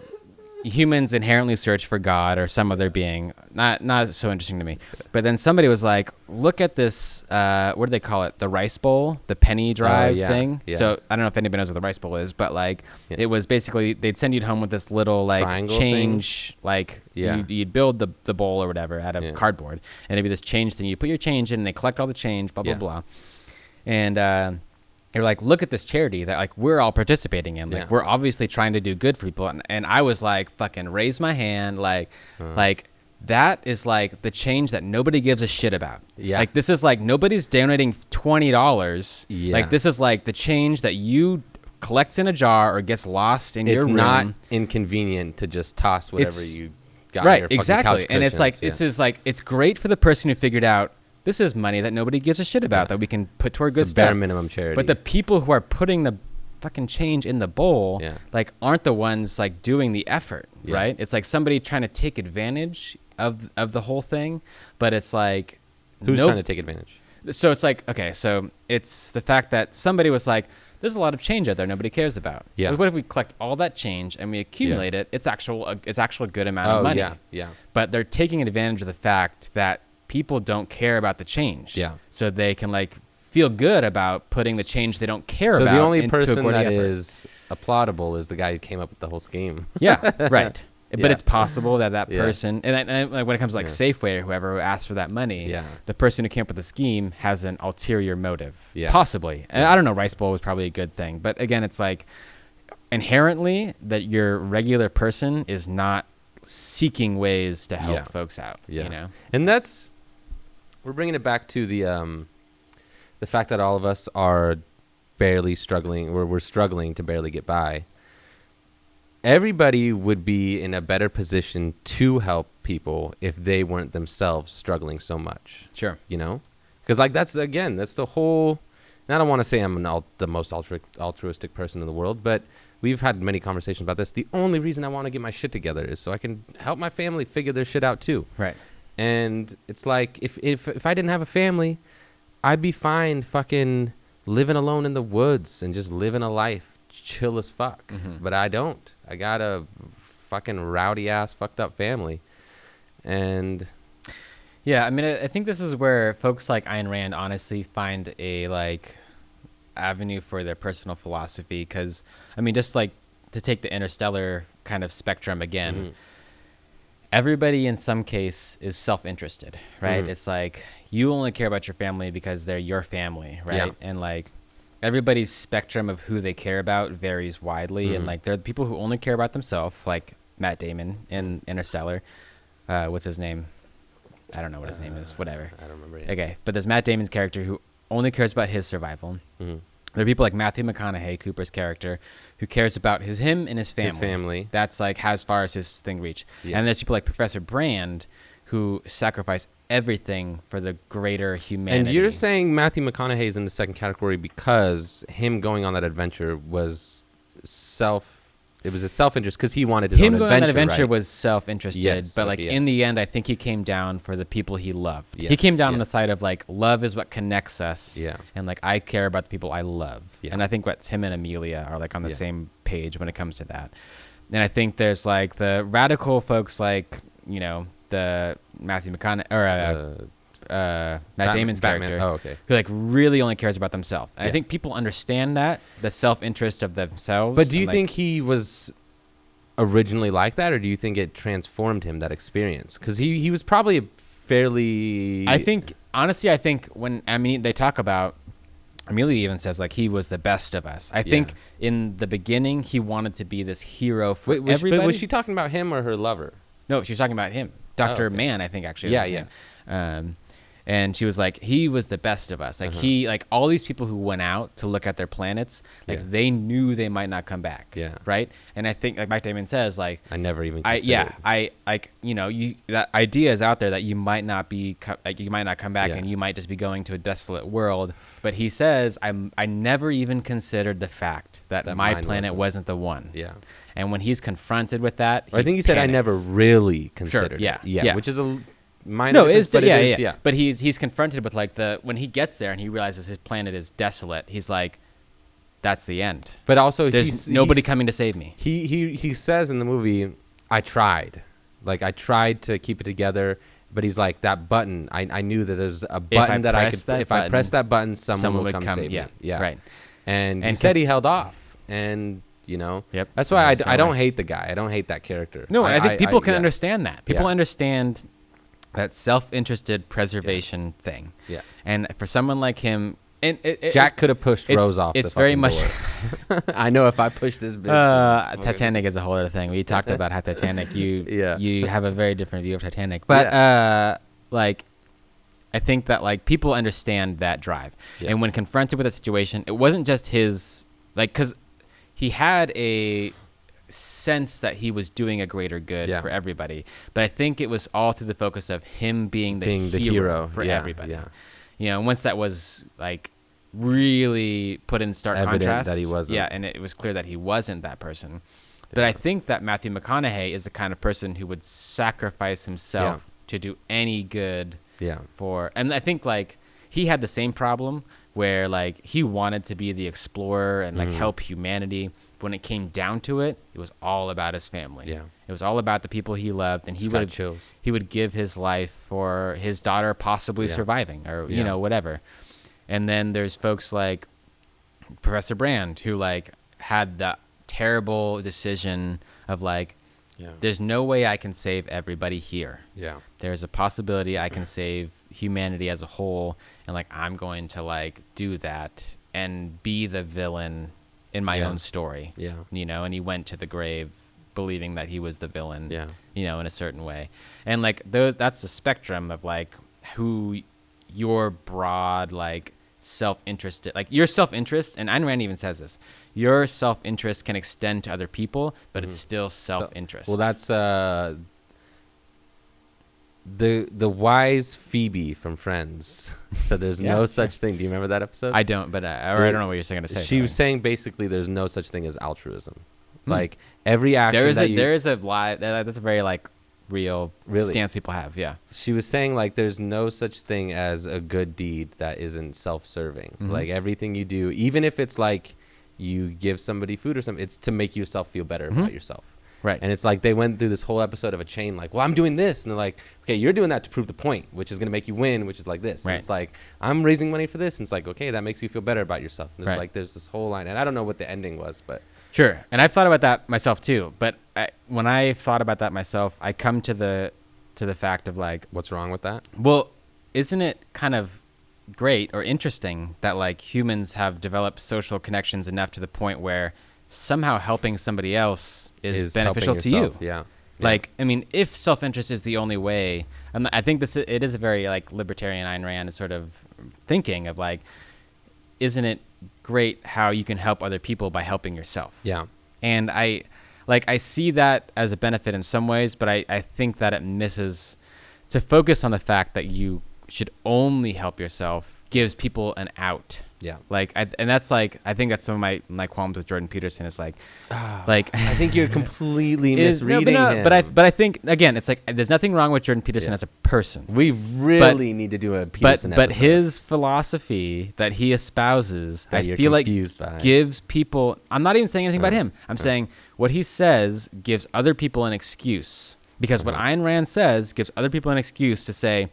Speaker 1: humans inherently search for God or some other being. Not so interesting to me. But then somebody was like, look at this, what do they call it? The rice bowl, the penny drive thing. Yeah. So I don't know if anybody knows what the rice bowl is, but like it was basically, they'd send you home with this little like triangle change thing? Like you'd build the bowl or whatever out of cardboard, and it'd be this change thing. You put your change in, and they collect all the change, blah, blah, blah. And they're like, look at this charity that like we're all participating in. Like we're obviously trying to do good for people. And I was like, fucking raise my hand. Like that is like the change that nobody gives a shit about. Yeah. Like this is like nobody's donating $20. Yeah. Like this is like the change that you collects in a jar or gets lost in your room. It's not inconvenient to just toss whatever you got. Right. Exactly. And it's like, this is like, it's great for the person who figured out this is money that nobody gives a shit about that we can put toward good stuff. Bare minimum charity. But the people who are putting the fucking change in the bowl, like, aren't the ones like doing the effort, right? It's like somebody trying to take advantage of the whole thing, but it's like who's trying to take advantage? So it's like, okay, so it's the fact that somebody was like, there's a lot of change out there nobody cares about. Yeah. Like, what if we collect all that change and we accumulate it? It's actual good amount of money. Yeah. But they're taking advantage of the fact that people don't care about the change. Yeah. So they can like feel good about putting the change they don't care about. So the only person that is applaudable is the guy who came up with the whole scheme. Yeah. Right. But it's possible that person, and like when it comes to like Safeway or whoever who asked for that money, the person who came up with the scheme has an ulterior motive. Yeah. Possibly. And I don't know, Rice Bowl was probably a good thing. But again, it's like inherently that your regular person is not seeking ways to help folks out. Yeah. You know? And we're bringing it back to the fact that all of us are barely struggling, or we're struggling to barely get by. Everybody would be in a better position to help people if they weren't themselves struggling so much. Sure. You know? Because, like, that's the whole... And I don't want to say I'm the most altruistic person in the world, but we've had many conversations about this. The only reason I want to get my shit together is so I can help my family figure their shit out, too. Right. And it's like, if I didn't have a family, I'd be fine fucking living alone in the woods and just living a life chill as fuck. Mm-hmm. But I don't. I got a fucking rowdy ass fucked up family. And yeah, I mean, I think this is where folks like Ayn Rand honestly find a like avenue for their personal philosophy. Because I mean, just like to take the interstellar kind of spectrum again, mm-hmm. Everybody in some case is self-interested, right? Mm-hmm. It's like you only care about your family because they're your family, right? Yeah. And like everybody's spectrum of who they care about varies widely. Mm-hmm. And like there are the people who only care about themselves, like Matt Damon in Interstellar. What's his name? I don't know what his name is. Whatever. I don't remember yet. Okay, but there's Matt Damon's character who only cares about his survival. Mm-hmm. There are people like Matthew McConaughey, Cooper's character, who cares about him and his family. His family. That's like how as far as his thing reach. Yeah. And there's people like Professor Brand who sacrifice everything for the greater humanity. And you're saying Matthew McConaughey is in the second category because him going on that adventure was it was a self-interest because he wanted his own adventure. Him going on that adventure was self-interested, yes, but like in the end, I think he came down for the people he loved. Yes, he came down on the side of like love is what connects us, and like I care about the people I love, and I think what's him and Amelia are like on the same page when it comes to that. And I think there's like the radical folks like
Speaker 2: the Matthew McConaughey or Matt Damon's character, who like really only cares about themselves. And I think people understand that, the self-interest of themselves.
Speaker 1: But do you think he was originally like that, or do you think it transformed him, that experience? Because he was probably a fairly...
Speaker 2: I think when they talk about, Amelia even says like he was the best of us. I think in the beginning he wanted to be this hero for everybody.
Speaker 1: But was she talking about him or her lover?
Speaker 2: No, she was talking about him. Dr. Mann, I think, actually. And she was like, he was the best of us. Like he, like all these people who went out to look at their planets, like they knew they might not come back. Yeah. Right. And I think like Mike Damon says, like,
Speaker 1: I never even considered.
Speaker 2: That idea is out there that you might not come back and you might just be going to a desolate world. But he says, I never even considered the fact that my planet wasn't the one. Yeah. And when he's confronted with that,
Speaker 1: I think he said, I never really considered.
Speaker 2: Sure.
Speaker 1: Yeah. Which is a minor.
Speaker 2: But he's confronted with like when he gets there and he realizes his planet is desolate. He's like, that's the end.
Speaker 1: But also,
Speaker 2: there's nobody coming to save me.
Speaker 1: He says in the movie, I tried to keep it together, but he's like, that button. I knew that there's a button that I could. If I press that button, someone would come save me. Yeah, right. And he said he held off, and that's why I don't hate the guy. I don't hate that character.
Speaker 2: No, I think people can understand that. People understand that self-interested preservation thing. Yeah. And for someone like him,
Speaker 1: Jack could have pushed Rose off.
Speaker 2: It's very much.
Speaker 1: I know if I push this bitch.
Speaker 2: Titanic is a whole other thing. We talked about how Titanic. You have a very different view of Titanic, but like, I think that like people understand that drive, and when confronted with a situation, it wasn't just his because he had a sense that he was doing a greater good for everybody, but I think it was all through the focus of him being the hero for everybody. And once that was like really put in stark contrast,
Speaker 1: that he wasn't.
Speaker 2: And it was clear that he wasn't that person. But I think that Matthew McConaughey is the kind of person who would sacrifice himself to do any good and I think like he had the same problem where like he wanted to be the explorer and like help humanity. When it came down to it, it was all about his family. Yeah, it was all about the people he loved, and he would give his life for his daughter possibly surviving, or whatever. And then there's folks like Professor Brand who like had the terrible decision of like, there's no way I can save everybody here. Yeah, there's a possibility I can save humanity as a whole, and like I'm going to like do that and be the villain in my own story. And he went to the grave believing that he was the villain, in a certain way. And like that's the spectrum of like who your broad, like self-interested, like your self-interest. And Ayn Rand even says this, your self-interest can extend to other people, but it's still self-interest.
Speaker 1: Well, that's, the wise Phoebe from Friends said there's no such thing. Do you remember that episode?
Speaker 2: I don't, but I don't know what you're going to say.
Speaker 1: She was saying basically there's no such thing as altruism. Like every action
Speaker 2: there is a lie. That's a very like real stance people have. Yeah.
Speaker 1: She was saying like there's no such thing as a good deed that isn't self-serving. Like everything you do, even if it's like you give somebody food or something, it's to make yourself feel better about yourself.
Speaker 2: Right.
Speaker 1: And it's like they went through this whole episode of a chain like, well, I'm doing this. And they're like, okay, you're doing that to prove the point, which is going to make you win, which is like this. Right. And it's like, I'm raising money for this. And it's like, okay, that makes you feel better about yourself. And it's like, there's this whole line. And I don't know what the ending was, but.
Speaker 2: Sure. And I've thought about that myself too. But when I thought about that myself, I come to the fact of like.
Speaker 1: What's wrong with that?
Speaker 2: Well, isn't it kind of great or interesting that like humans have developed social connections enough to the point where somehow helping somebody else is beneficial to you. Yeah. Like, I mean, if self-interest is the only way, and I think it is a very like libertarian Ayn Rand sort of thinking of like, isn't it great how you can help other people by helping yourself? Yeah. And I see that as a benefit in some ways, but I think that it misses to focus on the fact that you should only help yourself gives people an out. Yeah. Like, and that's like, I think that's some of my qualms with Jordan Peterson. It's like,
Speaker 1: I think you're completely misreading him.
Speaker 2: But I think again, it's like there's nothing wrong with Jordan Peterson as a person.
Speaker 1: We really need to do a Peterson episode.
Speaker 2: But his philosophy that he espouses, I feel like gives people. I'm not even saying anything about him. I'm saying what he says gives other people an excuse Because what Ayn Rand says gives other people an excuse to say,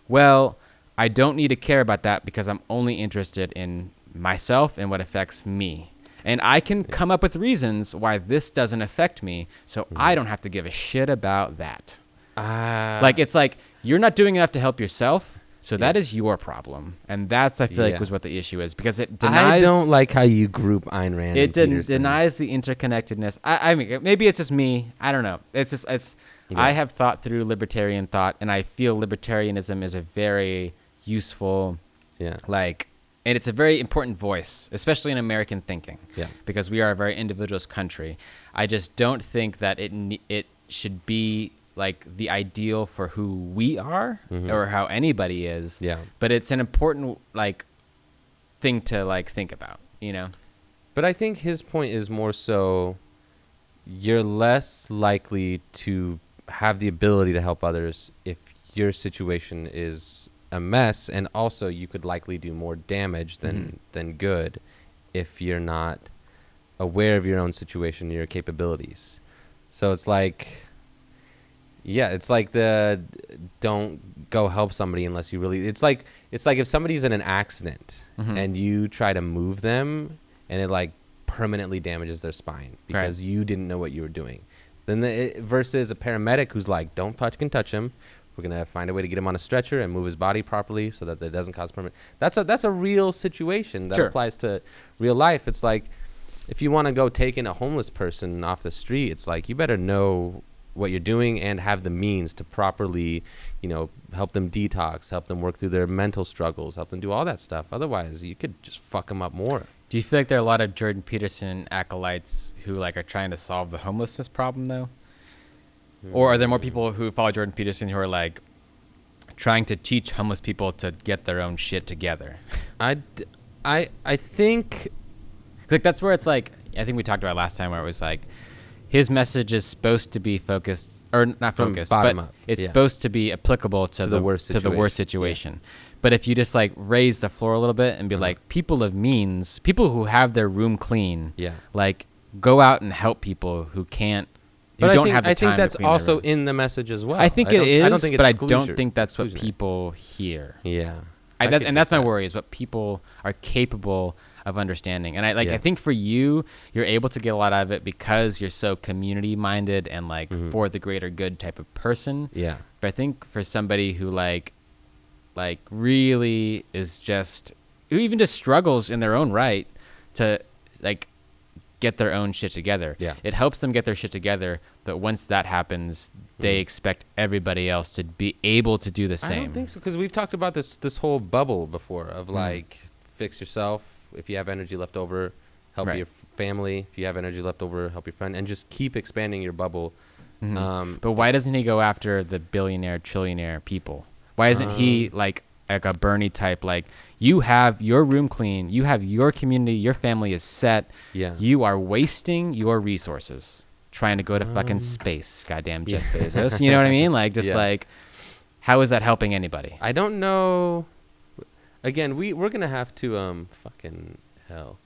Speaker 2: well, I don't need to care about that because I'm only interested in myself and what affects me. And I can come up with reasons why this doesn't affect me, so I don't have to give a shit about that. Like, it's like, you're not doing enough to help yourself, so that is your problem. And that's, I feel like, was what the issue is, because it denies...
Speaker 1: I don't like how you group Ayn Rand
Speaker 2: and Peterson. Denies the interconnectedness. I mean, maybe it's just me. I don't know. It's just... I have thought through libertarian thought, and I feel libertarianism is a very useful... And it's a very important voice, especially in American thinking, because we are a very individualist country. I just don't think that it should be like the ideal for who we are or how anybody is. Yeah. But it's an important like thing to like think about, you know.
Speaker 1: But I think his point is more so you're less likely to have the ability to help others if your situation is a mess, and also you could likely do more damage than good if you're not aware of your own situation, your capabilities. So it's like, it's like the don't go help somebody unless you really. It's like if somebody's in an accident and you try to move them and it like permanently damages their spine because you didn't know what you were doing. Then versus a paramedic who's like, don't fucking touch him. We're going to find a way to get him on a stretcher and move his body properly so that it doesn't cause permanent. That's a real situation that applies to real life. It's like if you want to go take in a homeless person off the street, it's like you better know what you're doing and have the means to properly, help them detox, help them work through their mental struggles, help them do all that stuff. Otherwise, you could just fuck them up more.
Speaker 2: Do you feel like there are a lot of Jordan Peterson acolytes who like are trying to solve the homelessness problem though? Or are there more people who follow Jordan Peterson who are like trying to teach homeless people to get their own shit together?
Speaker 1: I think
Speaker 2: like that's where it's like, I think we talked about last time where it was like his message is supposed to be focused or not focused, but it's supposed to be applicable to the worst situation. Yeah. But if you just like raise the floor a little bit and be like, people of means, people who have their room clean, like go out and help people who can't.
Speaker 1: But I think that's also in the message as well.
Speaker 2: I think it is, I don't think but I don't think that's what people hear.
Speaker 1: Yeah.
Speaker 2: That's my worry is what people are capable of understanding. And I think for you, you're able to get a lot out of it because you're so community minded and like for the greater good type of person. Yeah. But I think for somebody who like really is just, who even just struggles in their own right to like get their own shit together. Yeah. It helps them get their shit together, but once that happens, they expect everybody else to be able to do the same.
Speaker 1: I don't think so, because we've talked about this whole bubble before of like fix yourself. If you have energy left over, help your family. If you have energy left over, help your friend, and just keep expanding your bubble.
Speaker 2: But why doesn't he go after the billionaire, trillionaire people? Why isn't he like a Bernie type, like you have your room clean, you have your community, your family is set. Yeah. You are wasting your resources trying to go to fucking space, goddamn Jeff Bezos. You know what I mean? Like just like, how is that helping anybody?
Speaker 1: I don't know. Again, we're gonna have to fucking hell.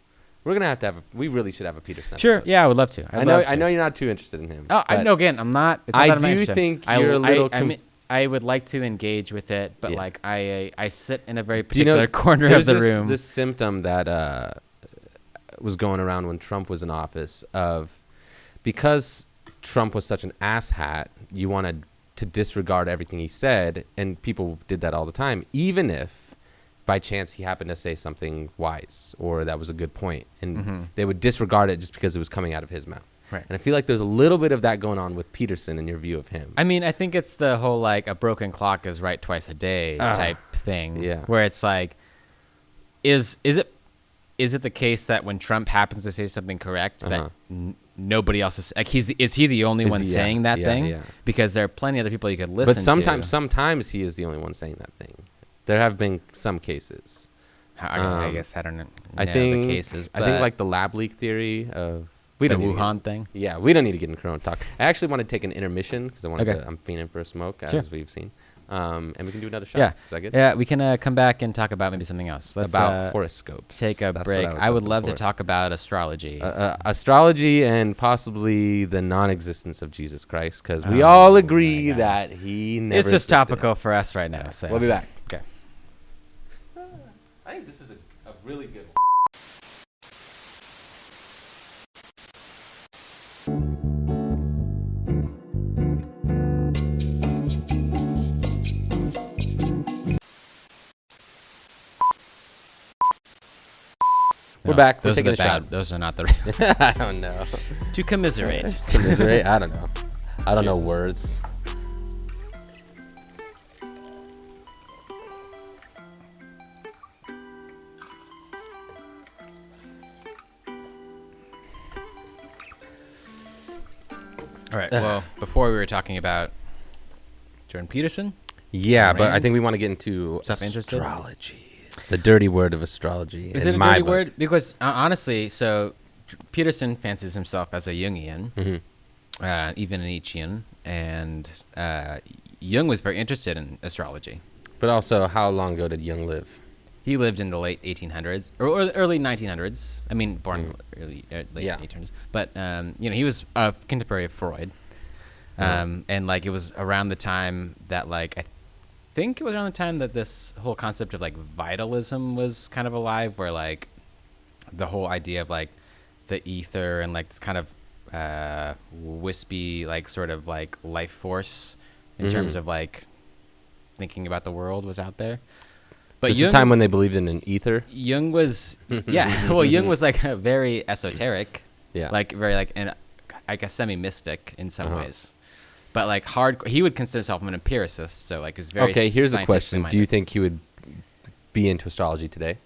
Speaker 1: We're gonna have to we really should have a Peterson episode.
Speaker 2: Sure, yeah, I would love to.
Speaker 1: I know you're not too interested in him.
Speaker 2: Oh, I know. Again, I'm not. It's not
Speaker 1: I do think you're a little.
Speaker 2: I would like to engage with it, but like I sit in a very particular corner of the room.
Speaker 1: This symptom that was going around when Trump was in office of, because Trump was such an asshat, you wanted to disregard everything he said, and people did that all the time, even if by chance he happened to say something wise or that was a good point, and they would disregard it just because it was coming out of his mouth. Right. And I feel like there's a little bit of that going on with Peterson in your view of him.
Speaker 2: I mean, I think it's the whole like a broken clock is right twice a day type thing. Yeah. Where it's like, is it the case that when Trump happens to say something correct that nobody else is like is he the only one saying that thing? Yeah. Because there are plenty of other people you could listen to.
Speaker 1: But sometimes he is the only one saying that thing. There have been some cases.
Speaker 2: I guess I don't know
Speaker 1: the cases. I think like the lab leak theory of
Speaker 2: the Wuhan thing.
Speaker 1: Yeah, we don't need to get in Corona talk. I actually want to take an intermission because I'm fiending for a smoke, as we've seen. And we can do another shot.
Speaker 2: Yeah.
Speaker 1: Is that good?
Speaker 2: Yeah, we can come back and talk about maybe something else. Let's
Speaker 1: about horoscopes.
Speaker 2: Take a break. I would love to talk about astrology.
Speaker 1: Astrology and possibly the non-existence of Jesus Christ, because we all agree that he never
Speaker 2: It's just
Speaker 1: existed.
Speaker 2: topical for us right now. So
Speaker 1: We'll be back.
Speaker 2: Okay.
Speaker 1: I think this is a really good one. We're back. We're taking a shot.
Speaker 2: Those are not the.
Speaker 1: I don't know.
Speaker 2: To commiserate.
Speaker 1: Commiserate? I don't know. I don't know
Speaker 2: Jesus.
Speaker 1: words.
Speaker 2: All right. Well, before we were talking about Jordan Peterson.
Speaker 1: Yeah, but I think we want to get into astrology. The dirty word of astrology.
Speaker 2: Is it a dirty word? Because honestly, so Peterson fancies himself as a Jungian, even an Nietzschean, and Jung was very interested in astrology.
Speaker 1: But also, how long ago did Jung live?
Speaker 2: He lived in the late 1800s or early 1900s. I mean, born late 1800s. But he was a contemporary of Freud, and like it was around the time that I think it was around the time that this whole concept of like vitalism was kind of alive, where like the whole idea of like the ether and like this kind of wispy like sort of like life force in terms of like thinking about the world was out there. But
Speaker 1: this is the time when they believed in an ether.
Speaker 2: Jung was Jung was like a very esoteric, like very like and I guess semi-mystic in some ways. But like he would consider himself an empiricist, so like it's very
Speaker 1: okay. Here's a question:
Speaker 2: minded.
Speaker 1: Do you think he would be into astrology today?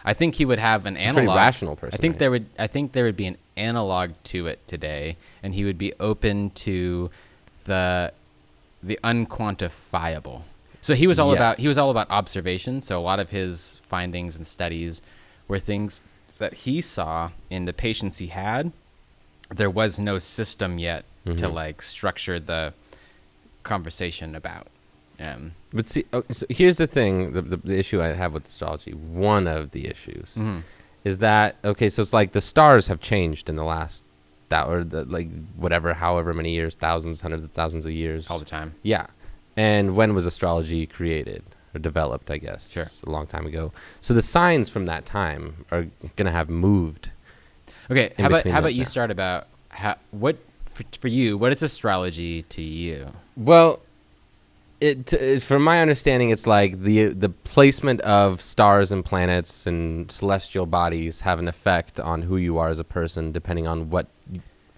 Speaker 2: I think he would have an analog.
Speaker 1: A pretty rational person.
Speaker 2: I think there would be an analog to it today, and he would be open to the unquantifiable. So he was all about observation. So a lot of his findings and studies were things that he saw in the patients he had. There was no system yet to like structure the conversation about.
Speaker 1: But see, so here's the thing: the issue I have with astrology. One of the issues is that so it's like the stars have changed in the last however many years, thousands, hundreds of thousands of years,
Speaker 2: all the time.
Speaker 1: Yeah, and when was astrology created or developed? I guess
Speaker 2: sure,
Speaker 1: a long time ago. So the signs from that time are gonna have moved.
Speaker 2: Okay, how about you start about what for you? What is astrology to you?
Speaker 1: Well, from my understanding, it's like the placement of stars and planets and celestial bodies have an effect on who you are as a person, depending on what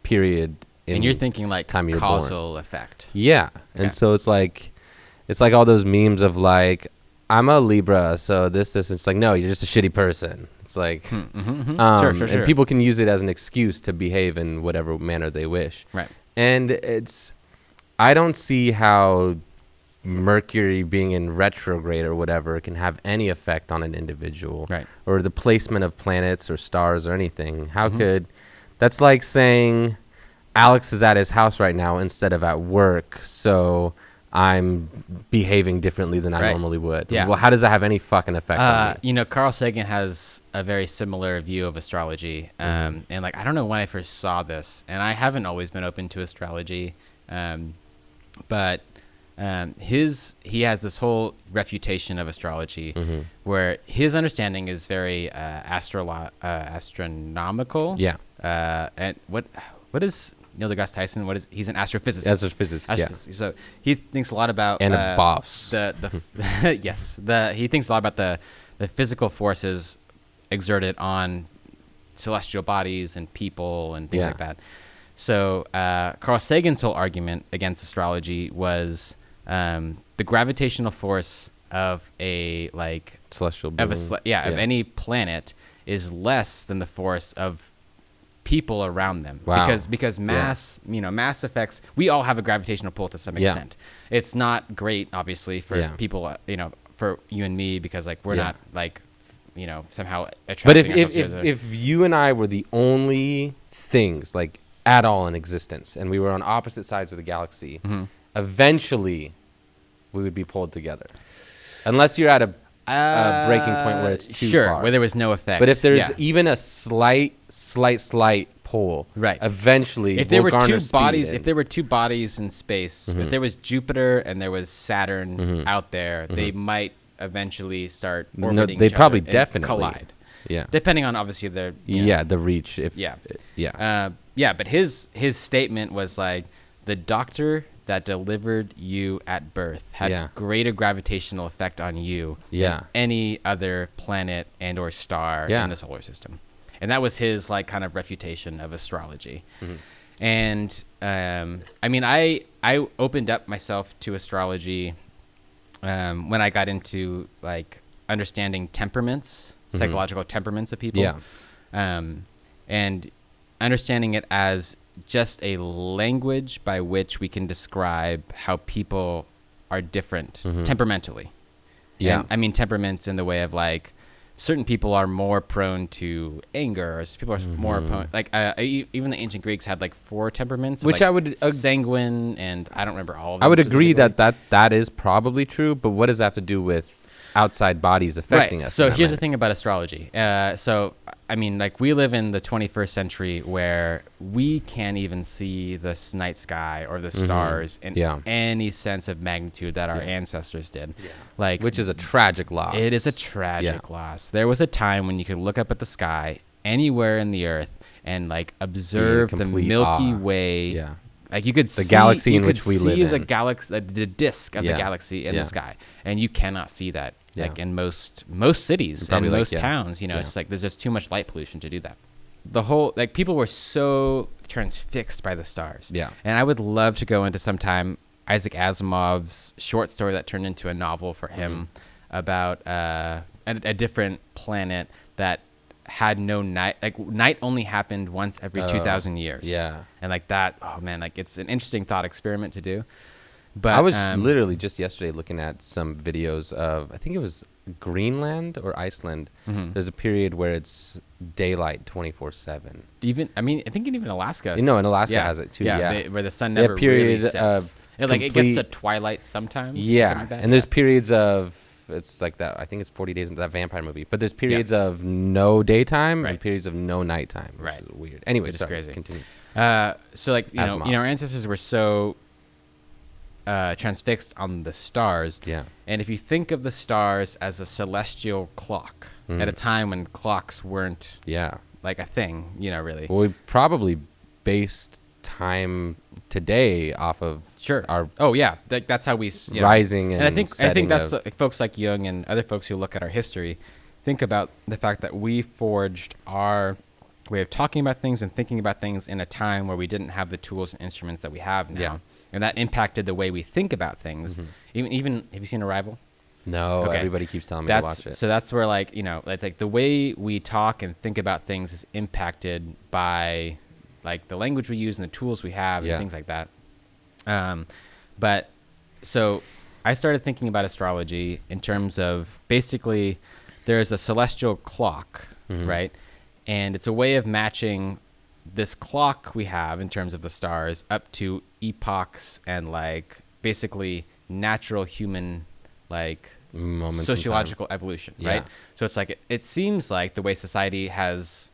Speaker 1: period.
Speaker 2: And you're thinking like
Speaker 1: time you're
Speaker 2: causal
Speaker 1: born.
Speaker 2: Effect.
Speaker 1: Yeah, okay. And so it's like all those memes of like, I'm a Libra, so this. It's like, no, you're just a shitty person. It's like,
Speaker 2: sure.
Speaker 1: And people can use it as an excuse to behave in whatever manner they wish.
Speaker 2: Right.
Speaker 1: And I don't see how Mercury being in retrograde or whatever can have any effect on an individual,
Speaker 2: right? Or
Speaker 1: the placement of planets or stars or anything. How could, that's like saying Alex is at his house right now instead of at work, so I'm behaving differently than I normally would.
Speaker 2: Yeah.
Speaker 1: Well, how does that have any fucking effect on me?
Speaker 2: Carl Sagan has a very similar view of astrology. And like, I don't know when I first saw this, and I haven't always been open to astrology. But he has this whole refutation of astrology where his understanding is very astronomical.
Speaker 1: Yeah.
Speaker 2: And what is Neil deGrasse Tyson? He's an astrophysicist.
Speaker 1: Astrophysicist, yeah.
Speaker 2: So he thinks a lot about
Speaker 1: a boss.
Speaker 2: He thinks a lot about the physical forces exerted on celestial bodies and people and things like that. So Carl Sagan's whole argument against astrology was the gravitational force of a
Speaker 1: celestial being.
Speaker 2: of any planet is less than the force of people around them.
Speaker 1: Wow.
Speaker 2: Because mass, mass affects. We all have a gravitational pull to some extent. It's not great, obviously, for people. For you and me, because we're not somehow attracting.
Speaker 1: But if you and I were the only things at all in existence, and we were on opposite sides of the galaxy, eventually we would be pulled together, unless you're at a breaking point where it's too far.
Speaker 2: Where there was no effect.
Speaker 1: But if there's even a slight pull,
Speaker 2: right,
Speaker 1: eventually,
Speaker 2: if there were two bodies, in space, if there was Jupiter and there was Saturn out there, they might eventually start orbiting
Speaker 1: they
Speaker 2: each
Speaker 1: probably
Speaker 2: other
Speaker 1: definitely
Speaker 2: collide.
Speaker 1: Yeah,
Speaker 2: depending on obviously their
Speaker 1: the reach.
Speaker 2: But his statement was like, the doctor that delivered you at birth had greater gravitational effect on you than any other planet and or star in the solar system. And that was his like kind of refutation of astrology. And I mean, I opened up myself to astrology when I got into like understanding temperaments, psychological temperaments of people, and understanding it as just a language by which we can describe how people are different temperamentally. Yeah. And I mean temperaments in the way of like certain people are more prone to anger, or people are more prone, like even the ancient Greeks had like 4 temperaments,
Speaker 1: which
Speaker 2: like
Speaker 1: I would
Speaker 2: sanguine, and I don't remember all of them.
Speaker 1: I would agree that is probably true, but what does that have to do with outside bodies affecting us?
Speaker 2: So here's the thing about astrology. So I mean, like, we live in the 21st century where we can't even see the night sky or the stars in any sense of magnitude that our ancestors did. Like,
Speaker 1: which is a tragic loss.
Speaker 2: It is a tragic loss. There was a time when you could look up at the sky anywhere in the earth and like observe the Milky Way. Like, you could see the galaxy in which we live in. The galaxy, the disk of the galaxy in the sky, and you cannot see that. Like in most cities and most towns, you know, it's like there's just too much light pollution to do that. The whole, like, people were so transfixed by the stars. Yeah. And I would love to go into sometime Isaac Asimov's short story that turned into a novel for him about a different planet that had no night. Like, night only happened once every 2,000 years. Yeah. And like that, oh man, like, it's an interesting thought experiment to do. But
Speaker 1: I was literally just yesterday looking at some videos of, I think it was Greenland or Iceland. There's a period where it's daylight 24/7.
Speaker 2: Even, I mean, I think even Alaska.
Speaker 1: You know, and Alaska has it too. Yeah,
Speaker 2: where the sun never really sets. It gets to twilight sometimes.
Speaker 1: Yeah,
Speaker 2: like that.
Speaker 1: And there's periods of, it's like that. I think it's 40 days into that vampire movie. But there's periods of no daytime and periods of no nighttime. Which is weird. Anyway,
Speaker 2: it's crazy.
Speaker 1: Continue.
Speaker 2: So like you know, our ancestors were so transfixed on the stars. Yeah. And if you think of the stars as a celestial clock at a time when clocks weren't like a thing, you know, really.
Speaker 1: Well, we probably based time today off of our
Speaker 2: that's how we
Speaker 1: rising and
Speaker 2: I think that's like, folks like Jung and other folks who look at our history think about the fact that we forged our way of talking about things and thinking about things in a time where we didn't have the tools and instruments that we have now, and that impacted the way we think about things. Even have you seen Arrival?
Speaker 1: No. Okay. Everybody keeps telling me to watch it.
Speaker 2: So that's where, like, you know, it's like the way we talk and think about things is impacted by like the language we use and the tools we have and things like that. But so I started thinking about astrology in terms of basically there's a celestial clock, right? And it's a way of matching this clock we have in terms of the stars up to epochs and like basically natural human like moments, sociological evolution, right? So it's like it seems like the way society has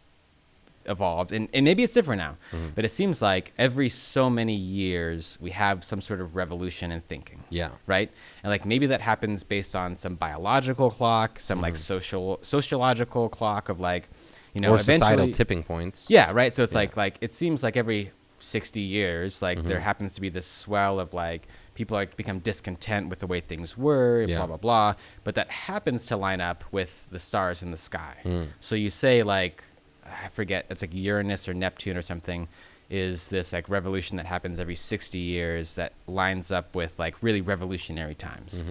Speaker 2: evolved, and maybe it's different now, but it seems like every so many years we have some sort of revolution in thinking. Right? And like maybe that happens based on some biological clock, some like sociological clock of like, you know,
Speaker 1: or societal tipping points.
Speaker 2: Yeah, right. So it's like it seems like every 60 years, like there happens to be this swell of like people like become discontent with the way things were, blah blah blah. But that happens to line up with the stars in the sky. So you say like, I forget, it's like Uranus or Neptune or something, is this like revolution that happens every 60 years that lines up with like really revolutionary times.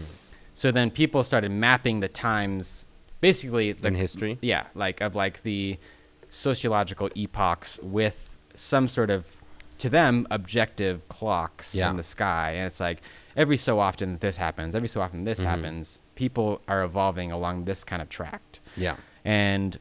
Speaker 2: So then people started mapping the times. Basically,
Speaker 1: in history,
Speaker 2: like of like the sociological epochs with some sort of, to them, objective clocks in the sky, and it's like every so often this happens, every so often this happens. People are evolving along this kind of tract. And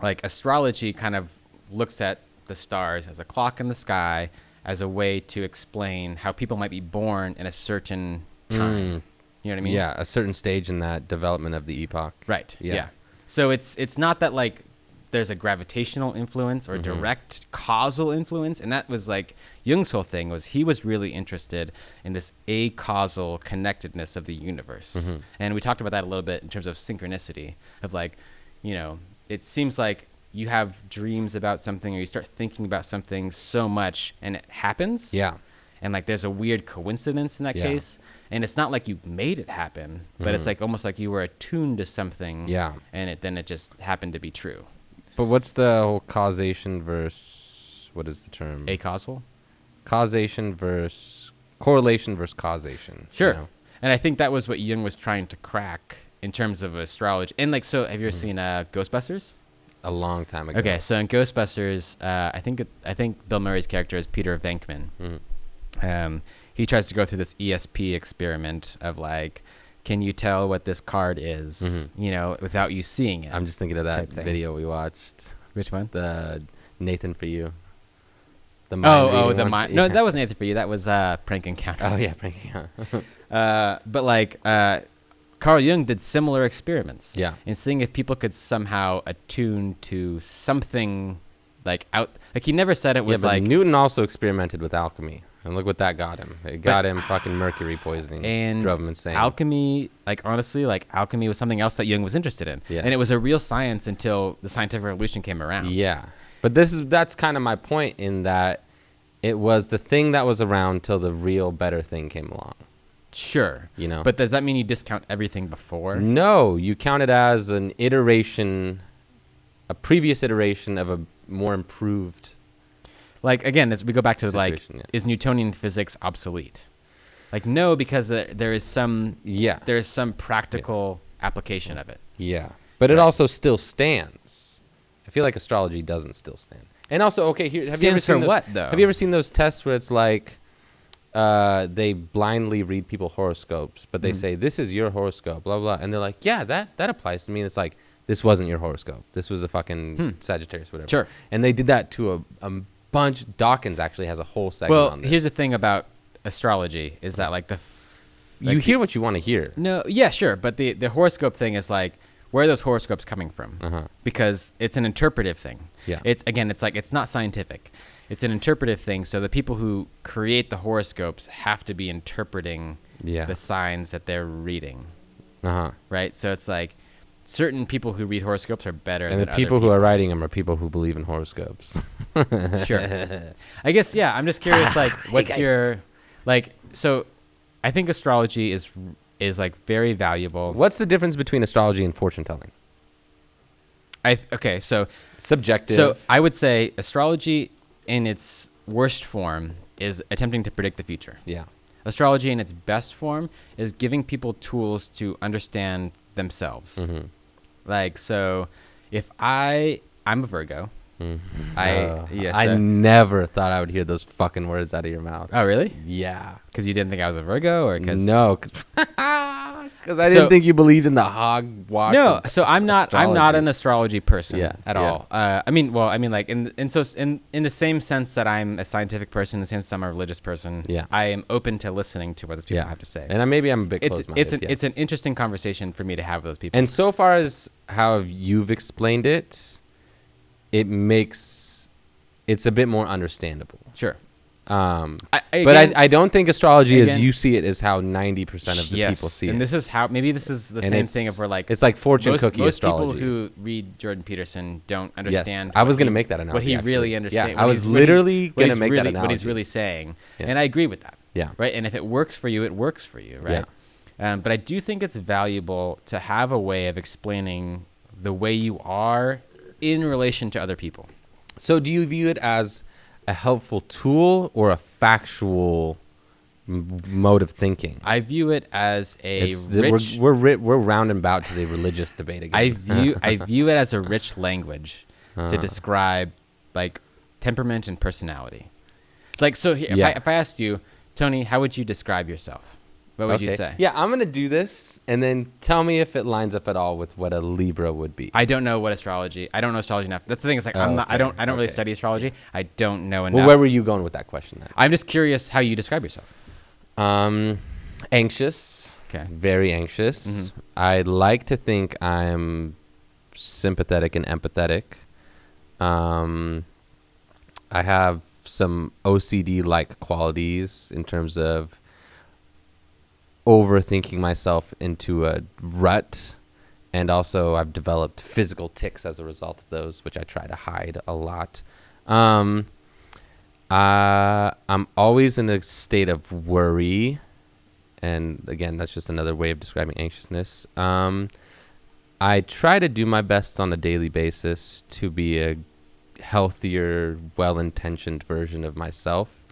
Speaker 2: like astrology kind of looks at the stars as a clock in the sky as a way to explain how people might be born in a certain time. You know what I mean?
Speaker 1: Yeah, a certain stage in that development of the epoch.
Speaker 2: Right. Yeah. So it's not that like there's a gravitational influence or direct causal influence, and that was like Jung's whole thing was he was really interested in this acausal connectedness of the universe, and we talked about that a little bit in terms of synchronicity of like, you know, it seems like you have dreams about something or you start thinking about something so much and it happens.
Speaker 1: Yeah.
Speaker 2: And like there's a weird coincidence in that case. And it's not like you made it happen, but it's like almost like you were attuned to something.
Speaker 1: Yeah.
Speaker 2: And then it just happened to be true.
Speaker 1: But what's the whole causation versus, what is the term?
Speaker 2: Acausal?
Speaker 1: Causation versus correlation versus causation.
Speaker 2: Sure.
Speaker 1: You know?
Speaker 2: And I think that was what Jung was trying to crack in terms of astrology. And like, so have you ever seen Ghostbusters?
Speaker 1: A long time ago.
Speaker 2: Okay, so in Ghostbusters, I think Bill Murray's character is Peter Venkman. He tries to go through this ESP experiment of like, can you tell what this card is, you know, without you seeing it?
Speaker 1: I'm just thinking of that video we watched.
Speaker 2: Which one?
Speaker 1: The Nathan For You.
Speaker 2: The mind. No, that wasn't Nathan For You. That was Prank Encounters.
Speaker 1: Oh yeah, Prank Encounters.
Speaker 2: But like Carl Jung did similar experiments.
Speaker 1: Yeah.
Speaker 2: And seeing if people could somehow attune to something like out. Like he never said it was like
Speaker 1: Newton also experimented with alchemy. And look what that got him. It got him fucking mercury poisoning.
Speaker 2: And
Speaker 1: drove him insane.
Speaker 2: Alchemy, like honestly, like alchemy was something else that Jung was interested in.
Speaker 1: Yeah.
Speaker 2: And it was a real science until the scientific revolution came around.
Speaker 1: Yeah. But that's kind of my point in that it was the thing that was around till the real better thing came along.
Speaker 2: Sure.
Speaker 1: You know.
Speaker 2: But does that mean you discount everything before?
Speaker 1: No, you count it as an iteration, a previous iteration of a more improved.
Speaker 2: Like, again, as we go back to
Speaker 1: situation,
Speaker 2: like, is Newtonian physics obsolete? Like, no, because there is some practical application of it.
Speaker 1: Yeah. But it also still stands. I feel like astrology doesn't still stand. And also, okay, here, have you ever seen
Speaker 2: what, though?
Speaker 1: Have you ever seen those tests where it's like they blindly read people horoscopes, but they say, this is your horoscope, blah, blah, and they're like, yeah, that applies to me. And it's like, this wasn't your horoscope. This was a fucking Sagittarius, whatever.
Speaker 2: Sure.
Speaker 1: And they did that to a bunch. Dawkins actually has a whole segment on this.
Speaker 2: Well, here's the thing about astrology is that like
Speaker 1: you hear what you want to hear.
Speaker 2: No, yeah, sure. But the horoscope thing is like, where are those horoscopes coming from? Because it's an interpretive thing.
Speaker 1: Yeah.
Speaker 2: It's like, it's not scientific. It's an interpretive thing. So the people who create the horoscopes have to be interpreting the signs that they're reading. Right. So it's like certain people who read horoscopes are better than
Speaker 1: other people. And the people who are writing them are people who believe in horoscopes.
Speaker 2: Sure. I guess, yeah, I'm just curious, like, what's your, like, so I think astrology is like very valuable.
Speaker 1: What's the difference between astrology and fortune telling?
Speaker 2: So
Speaker 1: subjective.
Speaker 2: So I would say astrology in its worst form is attempting to predict the future.
Speaker 1: Yeah.
Speaker 2: Astrology in its best form is giving people tools to understand themselves. Like, so if I'm a Virgo.
Speaker 1: I never thought I would hear those fucking words out of your mouth.
Speaker 2: Oh, really?
Speaker 1: Yeah.
Speaker 2: Because you didn't think I was a Virgo, or because
Speaker 1: because I didn't think you believed in the hogwash.
Speaker 2: No, so I'm not an astrology person at all. I mean, like in the same sense that I'm a scientific person, in the same sense I'm a religious person.
Speaker 1: Yeah.
Speaker 2: I am open to listening to what those people have to say.
Speaker 1: And maybe I'm a bit close-minded.
Speaker 2: It's an interesting conversation for me to have with those people.
Speaker 1: And so far as how you've explained it, it's a bit more understandable.
Speaker 2: Sure.
Speaker 1: I don't think astrology as you see it is how 90% of the people see it.
Speaker 2: And this is the same thing of where like
Speaker 1: it's like fortune cookie astrology.
Speaker 2: Most people who read Jordan Peterson don't understand.
Speaker 1: Yes, I was going to make that analogy.
Speaker 2: What he really understands.
Speaker 1: Yeah, I was literally going to make that analogy.
Speaker 2: What he's really saying, and I agree with that.
Speaker 1: Yeah.
Speaker 2: Right. And if it works for you, it works for you. Right. Yeah. But I do think it's valuable to have a way of explaining the way you are in relation to other people.
Speaker 1: So do you view it as a helpful tool or a factual mode of thinking?
Speaker 2: I view it as
Speaker 1: we're round and about to the religious debate again.
Speaker 2: I view it as a rich language to describe like temperament and personality. Like, so here, if I asked you, Tony, how would you describe yourself? What would you say?
Speaker 1: Yeah, I'm going to do this, and then tell me if it lines up at all with what a Libra would be.
Speaker 2: I don't know astrology enough. That's the thing. It's like I don't really study astrology. I don't know enough.
Speaker 1: Well, where were you going with that question then?
Speaker 2: I'm just curious how you describe yourself.
Speaker 1: Anxious.
Speaker 2: Okay.
Speaker 1: Very anxious. I like to think I'm sympathetic and empathetic. I have some OCD-like qualities in terms of overthinking myself into a rut. And also I've developed physical tics as a result of those, which I try to hide a lot. I'm always in a state of worry. And again, that's just another way of describing anxiousness. I try to do my best on a daily basis to be a healthier, well-intentioned version of myself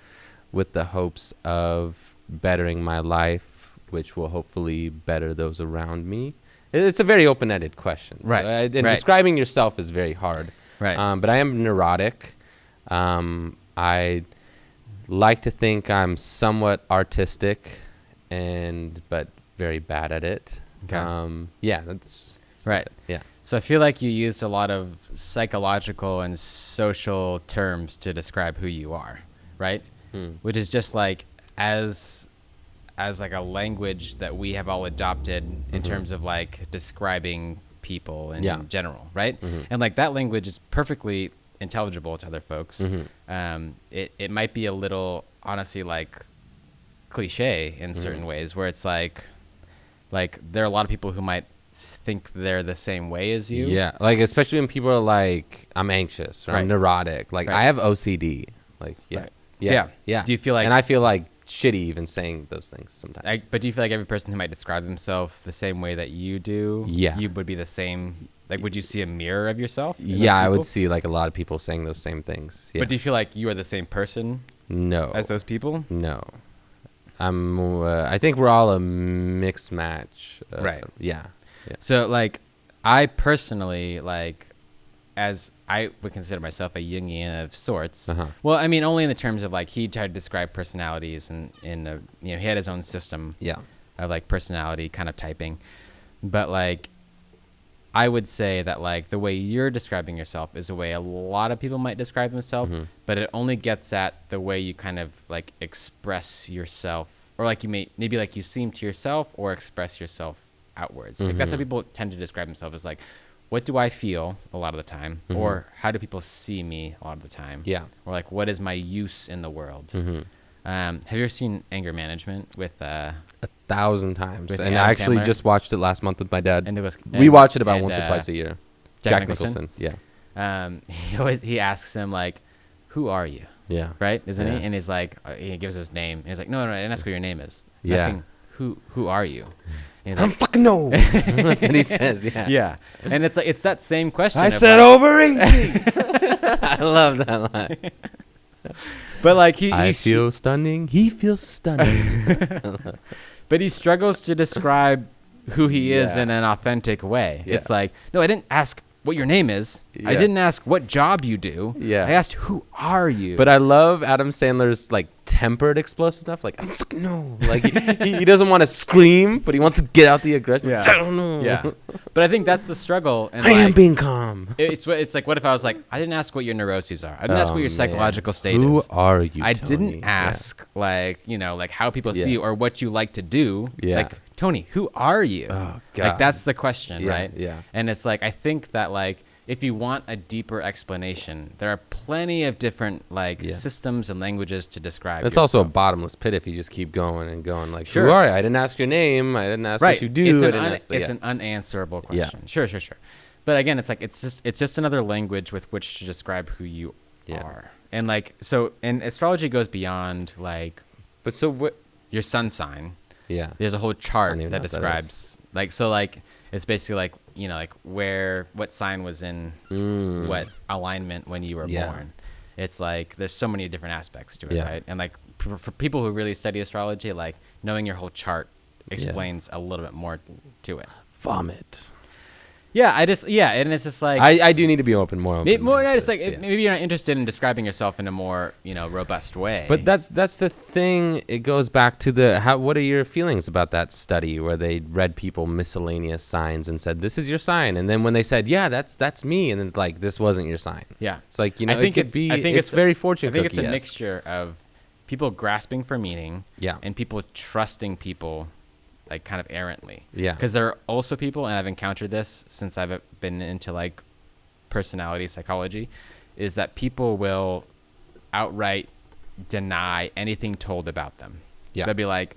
Speaker 1: with the hopes of bettering my life, which will hopefully better those around me. It's a very open-ended question.
Speaker 2: Right.
Speaker 1: So, and describing yourself is very hard.
Speaker 2: Right.
Speaker 1: But I am neurotic. I like to think I'm somewhat artistic, but very bad at it.
Speaker 2: Okay.
Speaker 1: Yeah, that's
Speaker 2: right.
Speaker 1: Yeah.
Speaker 2: So I feel like you used a lot of psychological and social terms to describe who you are, right? Which is just like as like a language that we have all adopted in terms of like describing people in general, right? And like that language is perfectly intelligible to other folks. It might be a little, honestly, like cliche in certain ways, where it's like there are a lot of people who might think they're the same way as you.
Speaker 1: Yeah, like especially when people are like, I'm anxious or I'm neurotic. Like I have OCD. Like yeah. Do
Speaker 2: you feel like?
Speaker 1: And I feel like shitty even saying those things sometimes.
Speaker 2: But do you feel like every person who might describe themselves the same way that you do, you would be the same? Like, would you see a mirror of yourself?
Speaker 1: Yeah, I would see like a lot of people saying those same things. Yeah.
Speaker 2: But do you feel like you are the same person?
Speaker 1: No.
Speaker 2: As those people?
Speaker 1: No. I think we're all a mixed match.
Speaker 2: Right.
Speaker 1: Yeah.
Speaker 2: So like, I personally like, as I would consider myself a Jungian of sorts. Well, I mean, only in the terms of like he tried to describe personalities and he had his own system. Of like personality kind of typing, but like, I would say that like the way you're describing yourself is the way a lot of people might describe themselves, but it only gets at the way you kind of like express yourself, or like you maybe like you seem to yourself or express yourself outwards. Like that's how people tend to describe themselves, is like, what do I feel a lot of the time, or how do people see me a lot of the time? Or like, what is my use in the world? Have you ever seen Anger Management with
Speaker 1: 1,000 times? And
Speaker 2: Adam
Speaker 1: I actually
Speaker 2: Sandler?
Speaker 1: Just watched it last month with my dad.
Speaker 2: And
Speaker 1: we watch it about once or twice a year. Jack Nicholson. Yeah.
Speaker 2: He asks him like, who are you?
Speaker 1: Yeah.
Speaker 2: Right? Isn't he? And he's like, he gives his name. And he's like, no, I didn't ask what your name is. I'm
Speaker 1: Yeah.
Speaker 2: asking, who are you? And he's
Speaker 1: I don't fucking know. That's what he says. Yeah.
Speaker 2: yeah. And it's like, it's that same question.
Speaker 1: I
Speaker 2: of
Speaker 1: said
Speaker 2: like,
Speaker 1: over easy. I love that line.
Speaker 2: But like
Speaker 1: I feel stunning. He feels stunning.
Speaker 2: But he struggles to describe who he is in an authentic way. It's like, no, I didn't ask what your name is. I didn't ask what job you do. I asked, who are you?
Speaker 1: But I love Adam Sandler's like tempered explosive stuff. Like, I don't fucking know. Like he doesn't want to scream, but he wants to get out the aggression. I don't know.
Speaker 2: But I think that's the struggle. And
Speaker 1: I am being calm.
Speaker 2: It's like, what if I was like, I didn't ask what your neuroses are. I didn't ask what your psychological state
Speaker 1: Who
Speaker 2: is.
Speaker 1: Who are you,
Speaker 2: I
Speaker 1: Tony?
Speaker 2: didn't ask like, like how people see you or what you like to do. Like, Tony, who are you?
Speaker 1: Oh, God.
Speaker 2: Like, that's the question, right?
Speaker 1: Yeah.
Speaker 2: And it's like, I think that like, if you want a deeper explanation, there are plenty of different like systems and languages to describe.
Speaker 1: It's also a bottomless pit if you just keep going and going. Like,
Speaker 2: sure.
Speaker 1: Who are you? I didn't ask your name. I didn't ask what you do.
Speaker 2: It's an unanswerable question. Sure. But again, it's like it's just another language with which to describe who you are. And like, so, and astrology goes beyond like,
Speaker 1: but so what
Speaker 2: your sun sign.
Speaker 1: Yeah.
Speaker 2: There's a whole chart that describes like, so like, it's basically like, like what sign was in what alignment when you were born. It's like, there's so many different aspects to it, right? And like for people who really study astrology, like knowing your whole chart explains a little bit more to it.
Speaker 1: Vomit.
Speaker 2: Yeah, and it's just like
Speaker 1: I do need to be more open.
Speaker 2: Maybe you're not interested in describing yourself in a more robust way.
Speaker 1: But that's the thing. It goes back to what are your feelings about that study where they read people miscellaneous signs and said this is your sign, and then when they said that's me, and then it's like this wasn't your sign.
Speaker 2: Yeah,
Speaker 1: it's like I think it's very fortunate.
Speaker 2: I think it's a mixture of people grasping for meaning, and people trusting people like kind of errantly.
Speaker 1: Yeah.
Speaker 2: Because there are also people, and I've encountered this since I've been into like personality psychology, is that people will outright deny anything told about them.
Speaker 1: Yeah.
Speaker 2: They'll be like,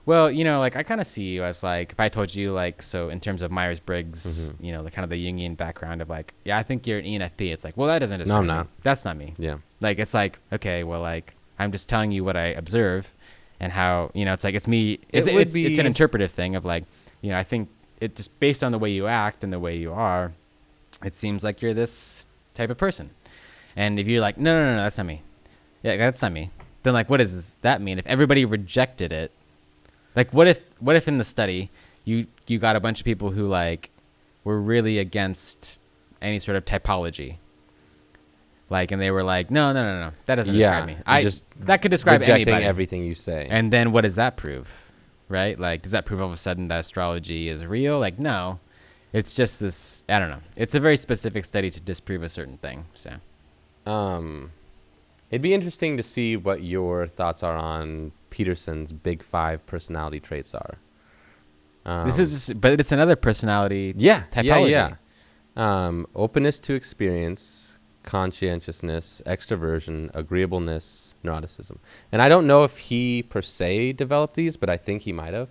Speaker 2: well, you know, like I kind of see you as like, if I told you like, so in terms of Myers-Briggs, you know, the kind of the Jungian background of like, yeah, I think you're an ENFP. It's like, well, that doesn't describe
Speaker 1: No, I'm not.
Speaker 2: me. That's not me.
Speaker 1: Yeah.
Speaker 2: Like, it's like, okay, well, like, I'm just telling you what I observe and how, you know, it's like, it's me. It's an interpretive thing of like, you know, I think it just based on the way you act and the way you are, it seems like you're this type of person. And if you're like, no, that's not me. Yeah, that's not me. Then like, what does that mean? If everybody rejected it, like, what if in the study you got a bunch of people who like were really against any sort of typology, like, and they were like, no, that doesn't describe me. That could describe anybody.
Speaker 1: Everything you say.
Speaker 2: And then what does that prove, right? Like, does that prove all of a sudden that astrology is real? Like, no, it's just this. I don't know. It's a very specific study to disprove a certain thing. So,
Speaker 1: it'd be interesting to see what your thoughts are on Peterson's big 5 personality traits are.
Speaker 2: But it's another personality. Typology.
Speaker 1: Yeah. Openness to experience, conscientiousness, extroversion, agreeableness, neuroticism. And I don't know if he per se developed these, but I think he might have.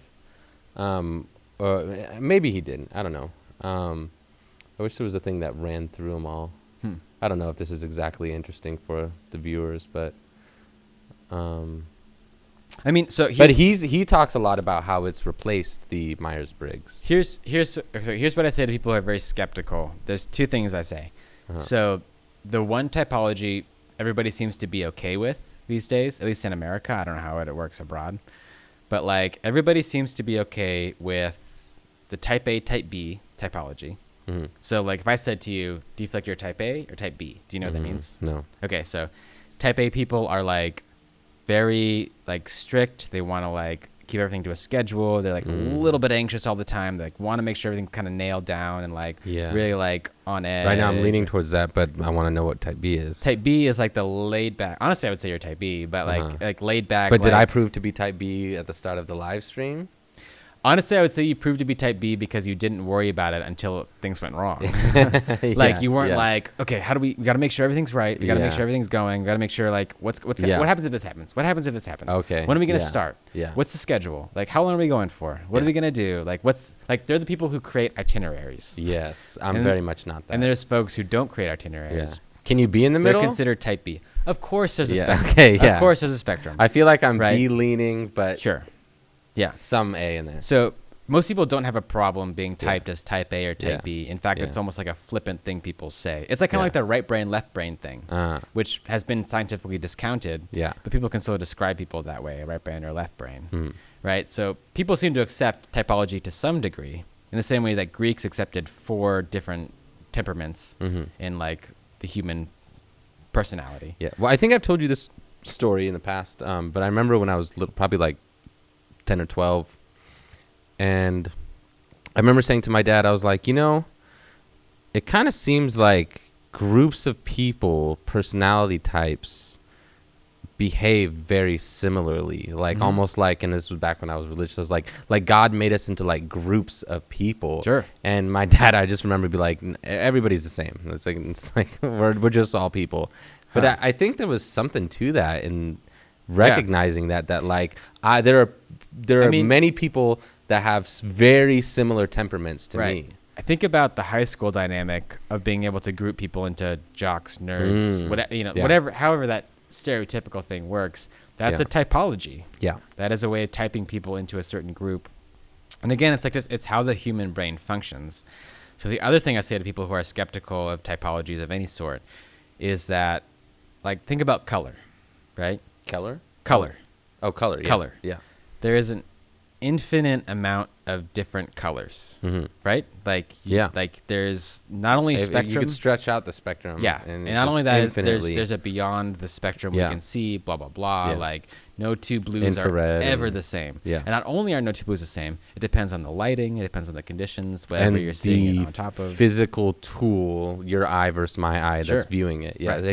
Speaker 1: Or maybe he didn't. I don't know. I wish there was a thing that ran through them all. I don't know if this is exactly interesting for the viewers, but
Speaker 2: I mean,
Speaker 1: he talks a lot about how it's replaced the Myers-Briggs.
Speaker 2: Here's what I say to people who are very skeptical. There's 2 things I say. So the one typology everybody seems to be okay with these days, at least in America. I don't know how it works abroad, but like everybody seems to be okay with the type A, type B typology. So like if I said to you, do you feel like you're type A or type B? Do you know what that means?
Speaker 1: No.
Speaker 2: Okay, so type A people are like very like strict. They want to like keep everything to a schedule. They're like a little bit anxious all the time. They like want to make sure everything's kind of nailed down and like really like on edge.
Speaker 1: Right now I'm leaning towards that, but I want to know what type B is.
Speaker 2: Type B is like the laid back. Honestly, I would say you're type B, but like laid back.
Speaker 1: But did I prove to be type B at the start of the live stream?
Speaker 2: Honestly, I would say you proved to be type B because you didn't worry about it until things went wrong. Like you weren't like, okay, we got to make sure everything's right. We got to make sure everything's going. We got to make sure like what happens if this happens? What happens if this happens?
Speaker 1: Okay.
Speaker 2: When are we going to start?
Speaker 1: Yeah.
Speaker 2: What's the schedule? Like how long are we going for? What are we going to do? Like they're the people who create itineraries.
Speaker 1: Yes. I'm very much not that.
Speaker 2: And there's folks who don't create itineraries.
Speaker 1: Yeah. Can you be in the middle?
Speaker 2: They're considered type B. Of course there's a spectrum.
Speaker 1: Okay, yeah.
Speaker 2: Of course there's a spectrum.
Speaker 1: I feel like I'm B leaning, but
Speaker 2: sure. Yeah.
Speaker 1: Some A in there.
Speaker 2: So most people don't have a problem being typed as type A or type B. In fact, it's almost like a flippant thing people say. It's like kind of like the right brain, left brain thing, which has been scientifically discounted. Yeah. But people can still describe people that way, right brain or left brain. Right? So people seem to accept typology to some degree in the same way that Greeks accepted 4 different temperaments in like the human personality.
Speaker 1: Yeah. Well, I think I've told you this story in the past, but I remember when I was probably like 10 or 12. And I remember saying to my dad, I was like, you know, it kind of seems like groups of people, personality types, behave very similarly. Like almost like, and this was back when I was religious, I was like God made us into like groups of people.
Speaker 2: Sure.
Speaker 1: And my dad, I just remember be like, everybody's the same. It's like we're just all people. But I think there was something to that in recognizing that like there are many people that have very similar temperaments to me.
Speaker 2: I think about the high school dynamic of being able to group people into jocks, nerds, whatever, however that stereotypical thing works. That's a typology. Yeah. That is a way of typing people into a certain group. And again, it's like it's how the human brain functions. So the other thing I say to people who are skeptical of typologies of any sort is that, like, think about color, right?
Speaker 1: Color.
Speaker 2: Oh, color. Yeah. Color. Yeah. There is an infinite amount of different colors, right? Like, like there's not only spectrum.
Speaker 1: You could stretch out the spectrum.
Speaker 2: Yeah. And not only that, there's a beyond the spectrum we can see, blah, blah, blah. Like no 2 blues
Speaker 1: Infrared
Speaker 2: are ever the same. Yeah. And not only are no 2 blues the same, it depends on the lighting, it depends on the conditions, whatever you're seeing it on top of.
Speaker 1: Physical tool, your eye versus my eye that's viewing it. Yeah. Right.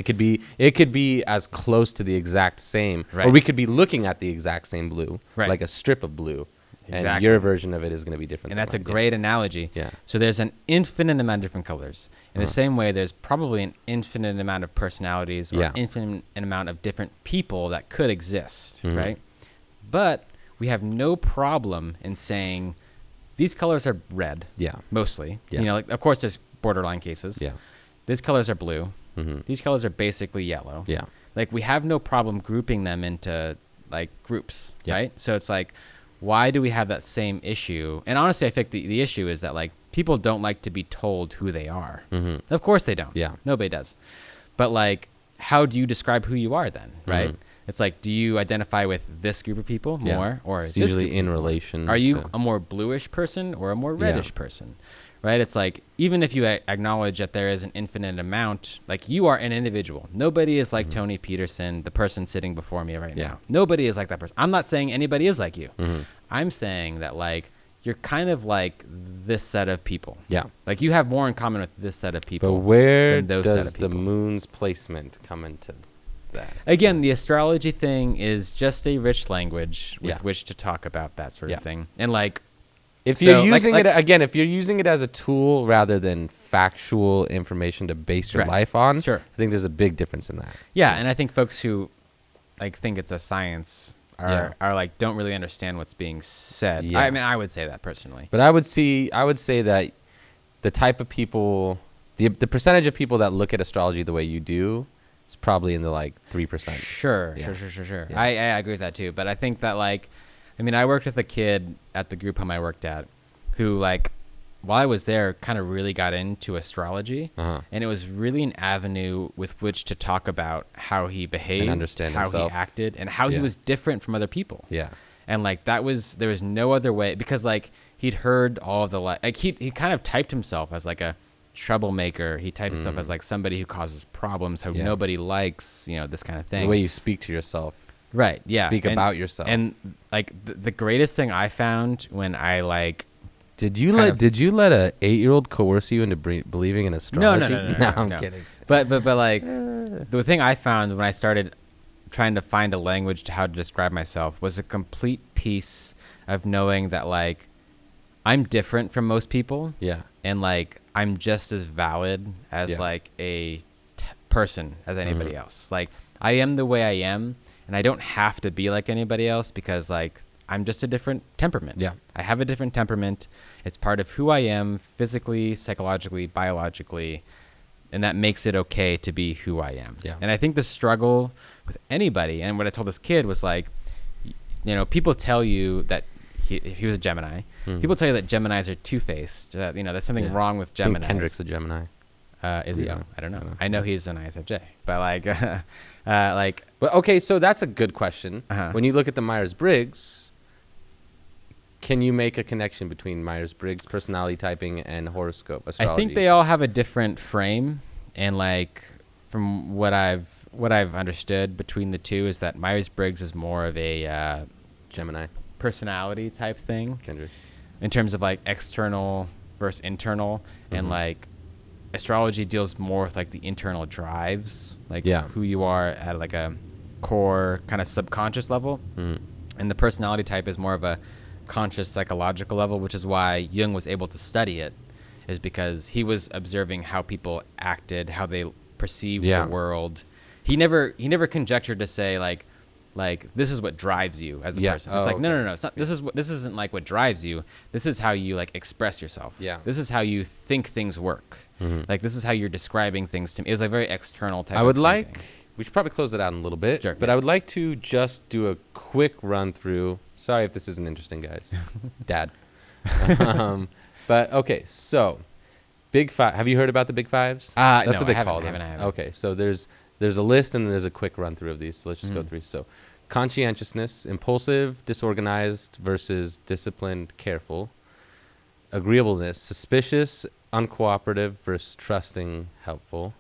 Speaker 1: It could be as close to the exact same. Right. Or we could be looking at the exact same blue. Right. Like a strip of blue.
Speaker 2: Exactly.
Speaker 1: And your version of it is going to be different.
Speaker 2: And that's a great analogy.
Speaker 1: Yeah.
Speaker 2: So there's an infinite amount of different colors. In the same way, there's probably an infinite amount of personalities or infinite amount of different people that could exist, right? But we have no problem in saying these colors are red. Yeah. Mostly. Yeah. You know, like, of course, there's borderline cases. Yeah. These colors are blue. These colors are basically yellow. Yeah. Like, we have no problem grouping them into like groups, right? So it's like, why do we have that same issue? And honestly, I think the issue is that like people don't like to be told who they are. Of course they don't. Yeah. Nobody does. But like, how do you describe who you are then, right? It's like, do you identify with this group of people more, or
Speaker 1: it's usually in relation?
Speaker 2: Are you a more bluish person or a more reddish person? Right? It's like, even if you acknowledge that there is an infinite amount, like, you are an individual. Nobody is like Tony Peterson, the person sitting before me right now. Nobody is like that person. I'm not saying anybody is like you. I'm saying that like, you're kind of like this set of people. Yeah. Like, you have more in common with this set of people.
Speaker 1: But where does the moon's placement come into that?
Speaker 2: Again, the astrology thing is just a rich language with which to talk about that sort of thing. And like,
Speaker 1: if you're using it again, if you're using it as a tool rather than factual information to base your life on, I think there's a big difference in that.
Speaker 2: Yeah, and I think folks who like think it's a science are like, don't really understand what's being said. Yeah. I mean, I would say that personally.
Speaker 1: But I would say that the type of people, the percentage of people that look at astrology the way you do is probably in the like 3%.
Speaker 2: Sure. Yeah. I agree with that too. But I think that like, I mean, I worked with a kid at the group home I worked at who, like, while I was there, kind of really got into astrology. And it was really an avenue with which to talk about how he behaved,
Speaker 1: and understand
Speaker 2: how
Speaker 1: himself.
Speaker 2: He acted, and how he was different from other people. Yeah. And like, there was no other way, because like, he'd heard all of the, like he kind of typed himself as like a troublemaker. He typed himself as like somebody who causes problems, who nobody likes, you know, this kind of thing.
Speaker 1: The way you speak to yourself.
Speaker 2: Right. Yeah.
Speaker 1: Speak about yourself.
Speaker 2: And like, the greatest thing I found when I like,
Speaker 1: did you let a 8-year-old coerce you into believing in astrology?
Speaker 2: No,
Speaker 1: I'm kidding.
Speaker 2: But like, the thing I found when I started trying to find a language to how to describe myself was a complete piece of knowing that like, I'm different from most people. Yeah. And like, I'm just as valid as like a person as anybody else. Like, I am the way I am. And I don't have to be like anybody else, because like, I'm just a different temperament. Yeah. I have a different temperament. It's part of who I am physically, psychologically, biologically. And that makes it okay to be who I am. Yeah. And I think the struggle with anybody, and what I told this kid was like, you know, people tell you that he was a Gemini. People tell you that Geminis are two-faced. You know, there's something wrong with Geminis.
Speaker 1: I think Kendrick's a Gemini.
Speaker 2: Is he? I don't know. I know he's an ISFJ, but like,
Speaker 1: But okay, so that's a good question. When you look at the Myers-Briggs, can you make a connection between Myers-Briggs personality typing and horoscope astrology?
Speaker 2: I think they all have a different frame, and like, from what I've understood between the two is that Myers-Briggs is more of a
Speaker 1: Gemini
Speaker 2: personality type thing.
Speaker 1: Kendrick.
Speaker 2: In terms of like external versus internal, and like, astrology deals more with like the internal drives, like who you are at like a core kind of subconscious level. And the personality type is more of a conscious psychological level, which is why Jung was able to study it, is because he was observing how people acted, how they perceived the world. He never conjectured to say like this is what drives you as a person. It's like, no, it's not. This isn't like what drives you. This is how you like express yourself. Yeah. This is how you think things work. Like, this is how you're describing things to me. It was like very external type.
Speaker 1: We should probably close it out in a little bit.
Speaker 2: Sure.
Speaker 1: But I would like to just do a quick run through. Sorry if this isn't interesting, guys. Dad. But okay, so Big Five. Have you heard about the Big Fives?
Speaker 2: That's
Speaker 1: what they call them.
Speaker 2: I haven't.
Speaker 1: Okay, so there's a list and then there's a quick run through of these. So let's just go through. So, conscientiousness, impulsive, disorganized versus disciplined, careful. Agreeableness, suspicious, uncooperative versus trusting, helpful.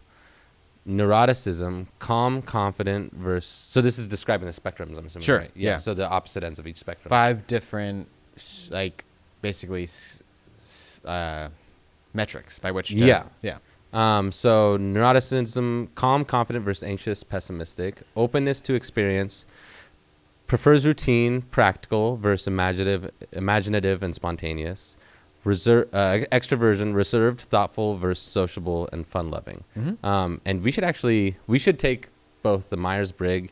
Speaker 1: Neuroticism, calm, confident versus... So this is describing the spectrums, I'm assuming.
Speaker 2: Sure.
Speaker 1: Right? Yeah. So the opposite ends of each spectrum.
Speaker 2: 5 different, like, basically metrics by which to...
Speaker 1: Yeah.
Speaker 2: Yeah.
Speaker 1: So neuroticism, calm, confident versus anxious, pessimistic. Openness to experience, Prefers routine, practical versus imaginative and spontaneous. Extroversion, reserved, thoughtful versus sociable and fun-loving. And we should take both the Myers-Briggs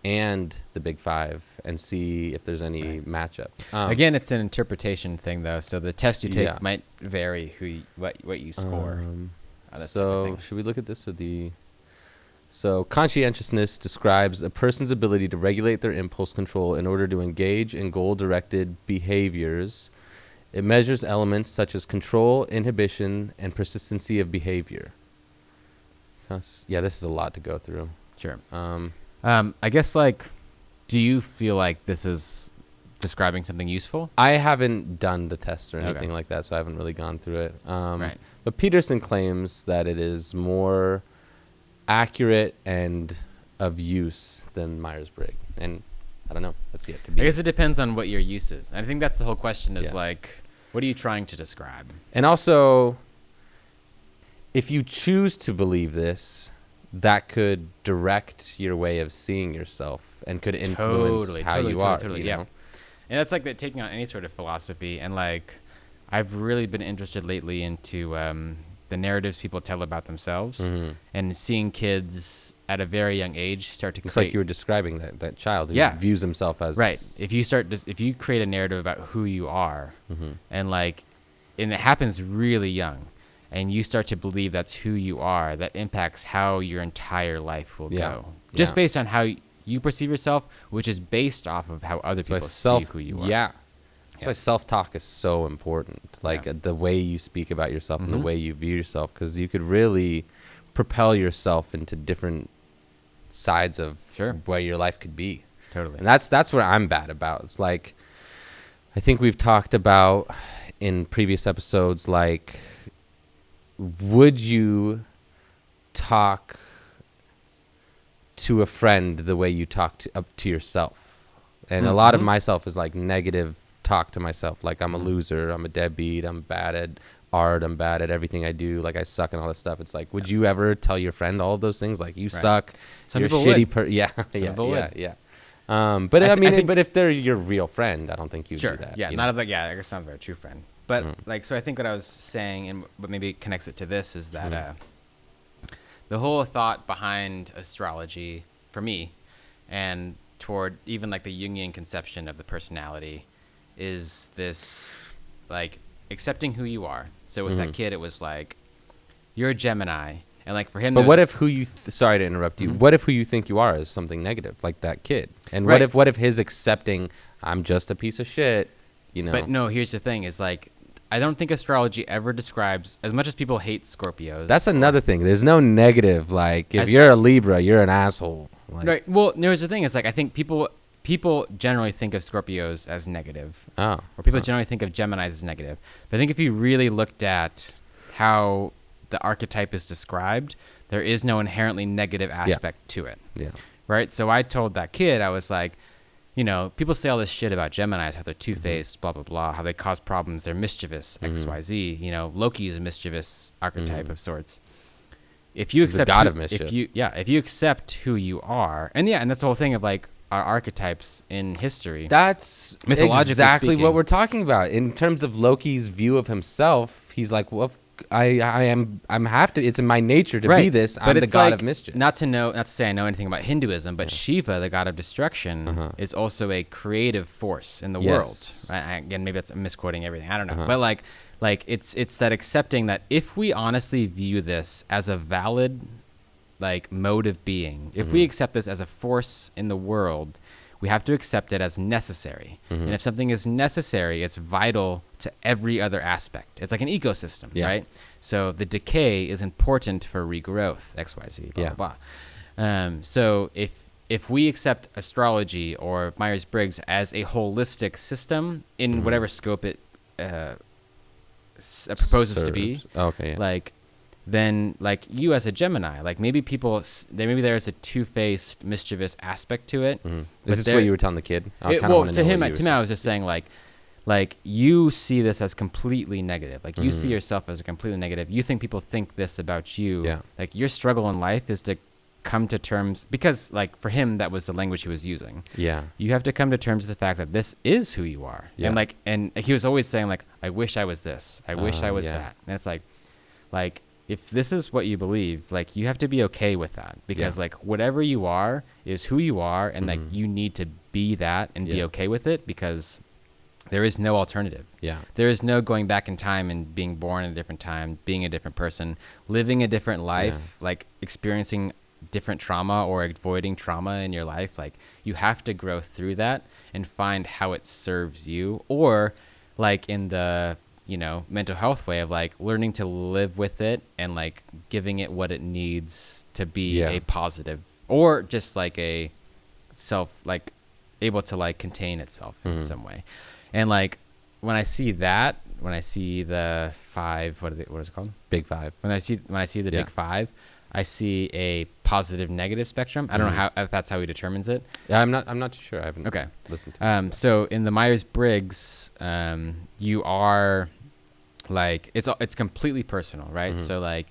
Speaker 1: and the Big Five and see if there's any matchup.
Speaker 2: Again, it's an interpretation thing, though. So the test you take might vary what you score.
Speaker 1: So should we look at this with the... So conscientiousness describes a person's ability to regulate their impulse control in order to engage in goal-directed behaviors. It measures elements such as control, inhibition, and persistency of behavior. Yeah, this is a lot to go through.
Speaker 2: Sure. I guess, like, do you feel like this is describing something useful?
Speaker 1: I haven't done the test or anything like that, so I haven't really gone through it.
Speaker 2: Right.
Speaker 1: But Peterson claims that it is more accurate and of use than Myers-Briggs. And I don't know. That's yet to be.
Speaker 2: I guess it depends on what your use is. I think that's the whole question is like, what are you trying to describe?
Speaker 1: And also, if you choose to believe this, that could direct your way of seeing yourself and could influence how you are. You know?
Speaker 2: And that's like taking on any sort of philosophy. And like, I've really been interested lately into the narratives people tell about themselves and seeing kids at a very young age start to
Speaker 1: create. It's like you were describing that child who views himself as...
Speaker 2: Right. If you create a narrative about who you are and it happens really young and you start to believe that's who you are, that impacts how your entire life will go. Just based on how you perceive yourself, which is based off of how other people see who you are.
Speaker 1: Yeah. That's why self-talk is so important. Like the way you speak about yourself and the way you view yourself, because you could really propel yourself into different sides of where your life could be.
Speaker 2: Totally.
Speaker 1: And that's what I'm bad about. It's like, I think we've talked about in previous episodes, like, would you talk to a friend the way you talk to yourself? And a lot of myself is like negative talk to myself, like I'm a loser, I'm a deadbeat, I'm bad at art, I'm bad at everything I do, like I suck and all this stuff. It's like, would you ever tell your friend all of those things, like you suck,
Speaker 2: some
Speaker 1: you're
Speaker 2: people
Speaker 1: shitty
Speaker 2: would.
Speaker 1: But I mean, but if they're your real friend, I don't think you do that.
Speaker 2: I guess not a very true friend, but so I think what I was saying, and what maybe connects it to this, is that the whole thought behind astrology for me, and toward even like the Jungian conception of the personality, is this like accepting who you are. So with that kid, it was like, you're a Gemini, and like for him.
Speaker 1: But what if who you? Sorry to interrupt you. What if who you think you are is something negative, like that kid? And what if his accepting, I'm just a piece of shit, you know?
Speaker 2: But no, here's the thing: is like, I don't think astrology ever describes, as much as people hate Scorpios.
Speaker 1: That's another thing. There's no negative. Like if you're a Libra, you're an asshole. Like,
Speaker 2: right. Well, here's the thing: is like, I think people generally think of Scorpios as negative. Or people generally think of Geminis as negative. But I think if you really looked at how the archetype is described, there is no inherently negative aspect to it. Yeah. Right? So I told that kid, I was like, you know, people say all this shit about Geminis, how they're two-faced, blah, blah, blah, how they cause problems, they're mischievous, X, Y, Z. You know, Loki is a mischievous archetype of sorts. If you accept
Speaker 1: the god of mischief.
Speaker 2: if you accept who you are, and that's the whole thing of like our archetypes in history.
Speaker 1: That's
Speaker 2: mythologically
Speaker 1: exactly
Speaker 2: speaking
Speaker 1: what we're talking about. In terms of Loki's view of himself, he's like, well, I'm have to. It's in my nature to be this. I'm the god of mischief.
Speaker 2: Not to say I know anything about Hinduism, but Shiva, the god of destruction, is also a creative force in the world. Again, maybe I'm misquoting everything. I don't know, but like it's that accepting that if we honestly view this as a valid like mode of being, if we accept this as a force in the world, we have to accept it as necessary. And if something is necessary, it's vital to every other aspect. It's like an ecosystem, right? So the decay is important for regrowth, X, Y, Z, blah, blah, blah. So if we accept astrology or Myers-Briggs as a holistic system in whatever scope it proposes to be, like, then like you as a Gemini, like maybe there's a two-faced mischievous aspect to it.
Speaker 1: Is this what you were telling the kid?
Speaker 2: To him I was just saying like you see this as completely negative. Like you see yourself as a completely negative. You think people think this about you. Like your struggle in life is to come to terms, because like for him, that was the language he was using.
Speaker 1: Yeah.
Speaker 2: You have to come to terms with the fact that this is who you are.
Speaker 1: Yeah.
Speaker 2: And he was always saying like, I wish I was this. I wish I was that. And it's like, if this is what you believe, like you have to be okay with that, because like whatever you are is who you are. And like, you need to be that and be okay with it, because there is no alternative.
Speaker 1: Yeah.
Speaker 2: There is no going back in time and being born at a different time, being a different person, living a different life, like experiencing different trauma or avoiding trauma in your life. Like you have to grow through that and find how it serves you, or like in the, you know, mental health way of like learning to live with it and like giving it what it needs to be a positive, or just like a self, like able to like contain itself in some way. And like when I see that, when I see the 5, what is it called? Big 5. When I see the Big 5, I see a positive negative spectrum. I don't know if that's how he determines it.
Speaker 1: Yeah, I'm not too sure. I haven't listened to it.
Speaker 2: So in the Myers-Briggs, you are like, it's completely personal, right? So like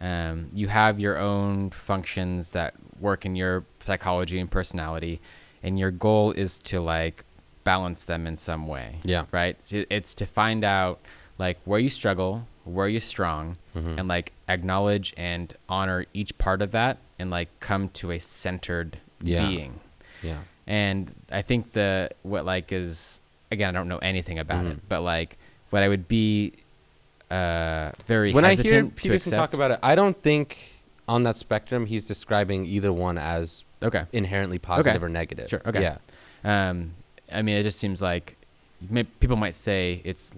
Speaker 2: you have your own functions that work in your psychology and personality, and your goal is to like balance them in some way. Yeah. Right. So it's to find out like where you struggle, where you're strong, and like acknowledge and honor each part of that, and like come to a centered being. Yeah. And I think what like is, again, I don't know anything about it, but like what I would be very
Speaker 1: when
Speaker 2: hesitant
Speaker 1: I hear
Speaker 2: to
Speaker 1: Peterson
Speaker 2: accept,
Speaker 1: talk about it, I don't think on that spectrum he's describing either one as inherently positive or negative.
Speaker 2: Sure. Okay. Yeah. I mean, it just seems like people might say it's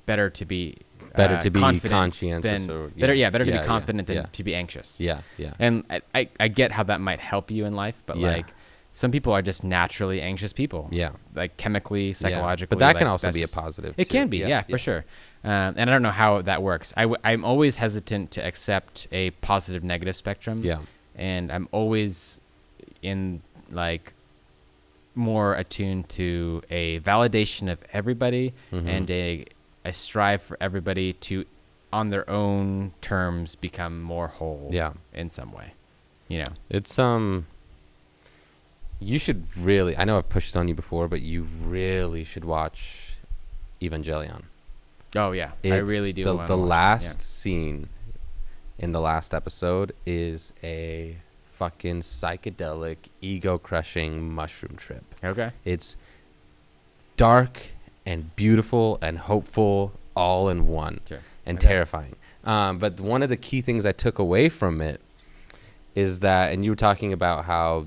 Speaker 2: better to be
Speaker 1: conscientious
Speaker 2: than
Speaker 1: or,
Speaker 2: better to be confident than to be anxious.
Speaker 1: Yeah. Yeah.
Speaker 2: And I get how that might help you in life, but like some people are just naturally anxious people. Yeah. Like chemically, psychologically.
Speaker 1: But that
Speaker 2: like,
Speaker 1: can also be a positive.
Speaker 2: It can be, for sure. And I don't know how that works. I'm always hesitant to accept a positive negative spectrum. Yeah. And I'm always in like more attuned to a validation of everybody and a strive for everybody to, on their own terms, become more whole in some way. You know,
Speaker 1: it's you should really, I know I've pushed it on you before, but you really should watch Evangelion.
Speaker 2: Oh yeah. I really do.
Speaker 1: The last scene in the last episode is a fucking psychedelic, ego-crushing mushroom trip. Okay. It's dark and beautiful and hopeful all in one. Sure. And terrifying. But one of the key things I took away from it is that, and you were talking about how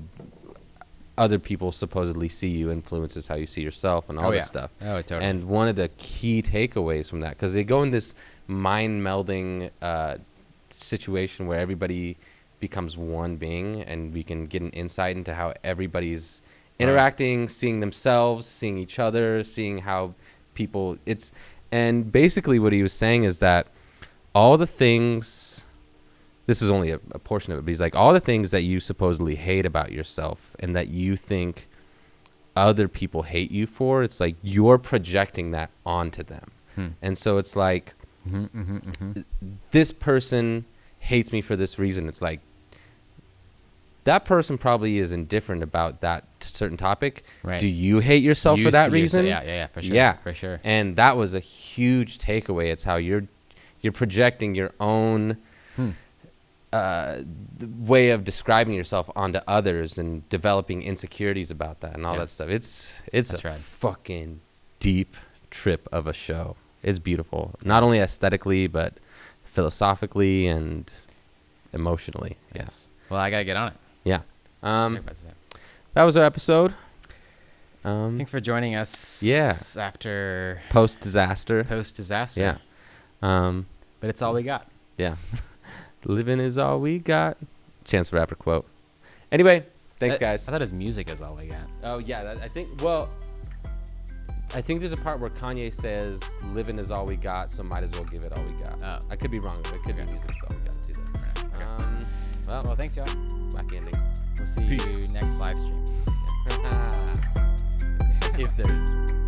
Speaker 1: other people supposedly see you influences how you see yourself and all this stuff. Oh, totally. And one of the key takeaways from that, because they go in this mind-melding situation where everybody becomes one being, and we can get an insight into how everybody's interacting, seeing themselves, seeing each other, seeing how people and basically what he was saying is that all the things, this is only a portion of it, but he's like, all the things that you supposedly hate about yourself and that you think other people hate you for, it's like you're projecting that onto them. And so it's like, this person hates me for this reason. It's like, that person probably is indifferent about that certain topic. Right. Do you hate yourself for that reason?
Speaker 2: Yeah, for sure. Yeah, for sure.
Speaker 1: And that was a huge takeaway. It's how you're projecting your own way of describing yourself onto others and developing insecurities about that and all that stuff. It's a fucking deep trip of a show. It's beautiful, not only aesthetically but philosophically and emotionally. Yes.
Speaker 2: Well, I gotta get on it.
Speaker 1: Yeah. That was our episode.
Speaker 2: Thanks for joining us.
Speaker 1: Yeah.
Speaker 2: After
Speaker 1: post-disaster.
Speaker 2: Yeah. But it's all we got.
Speaker 1: Yeah. Living is all we got. Chance the Rapper quote. Anyway, thanks, guys.
Speaker 2: I thought his music is all we got.
Speaker 1: Oh, yeah. I think there's a part where Kanye says, living is all we got, so might as well give it all we got. Oh. I could be wrong, but it could be music is all we got, too, though. Okay.
Speaker 2: Well, thanks, y'all.
Speaker 1: Wacky ending.
Speaker 2: We'll see you next live stream.
Speaker 1: If there is.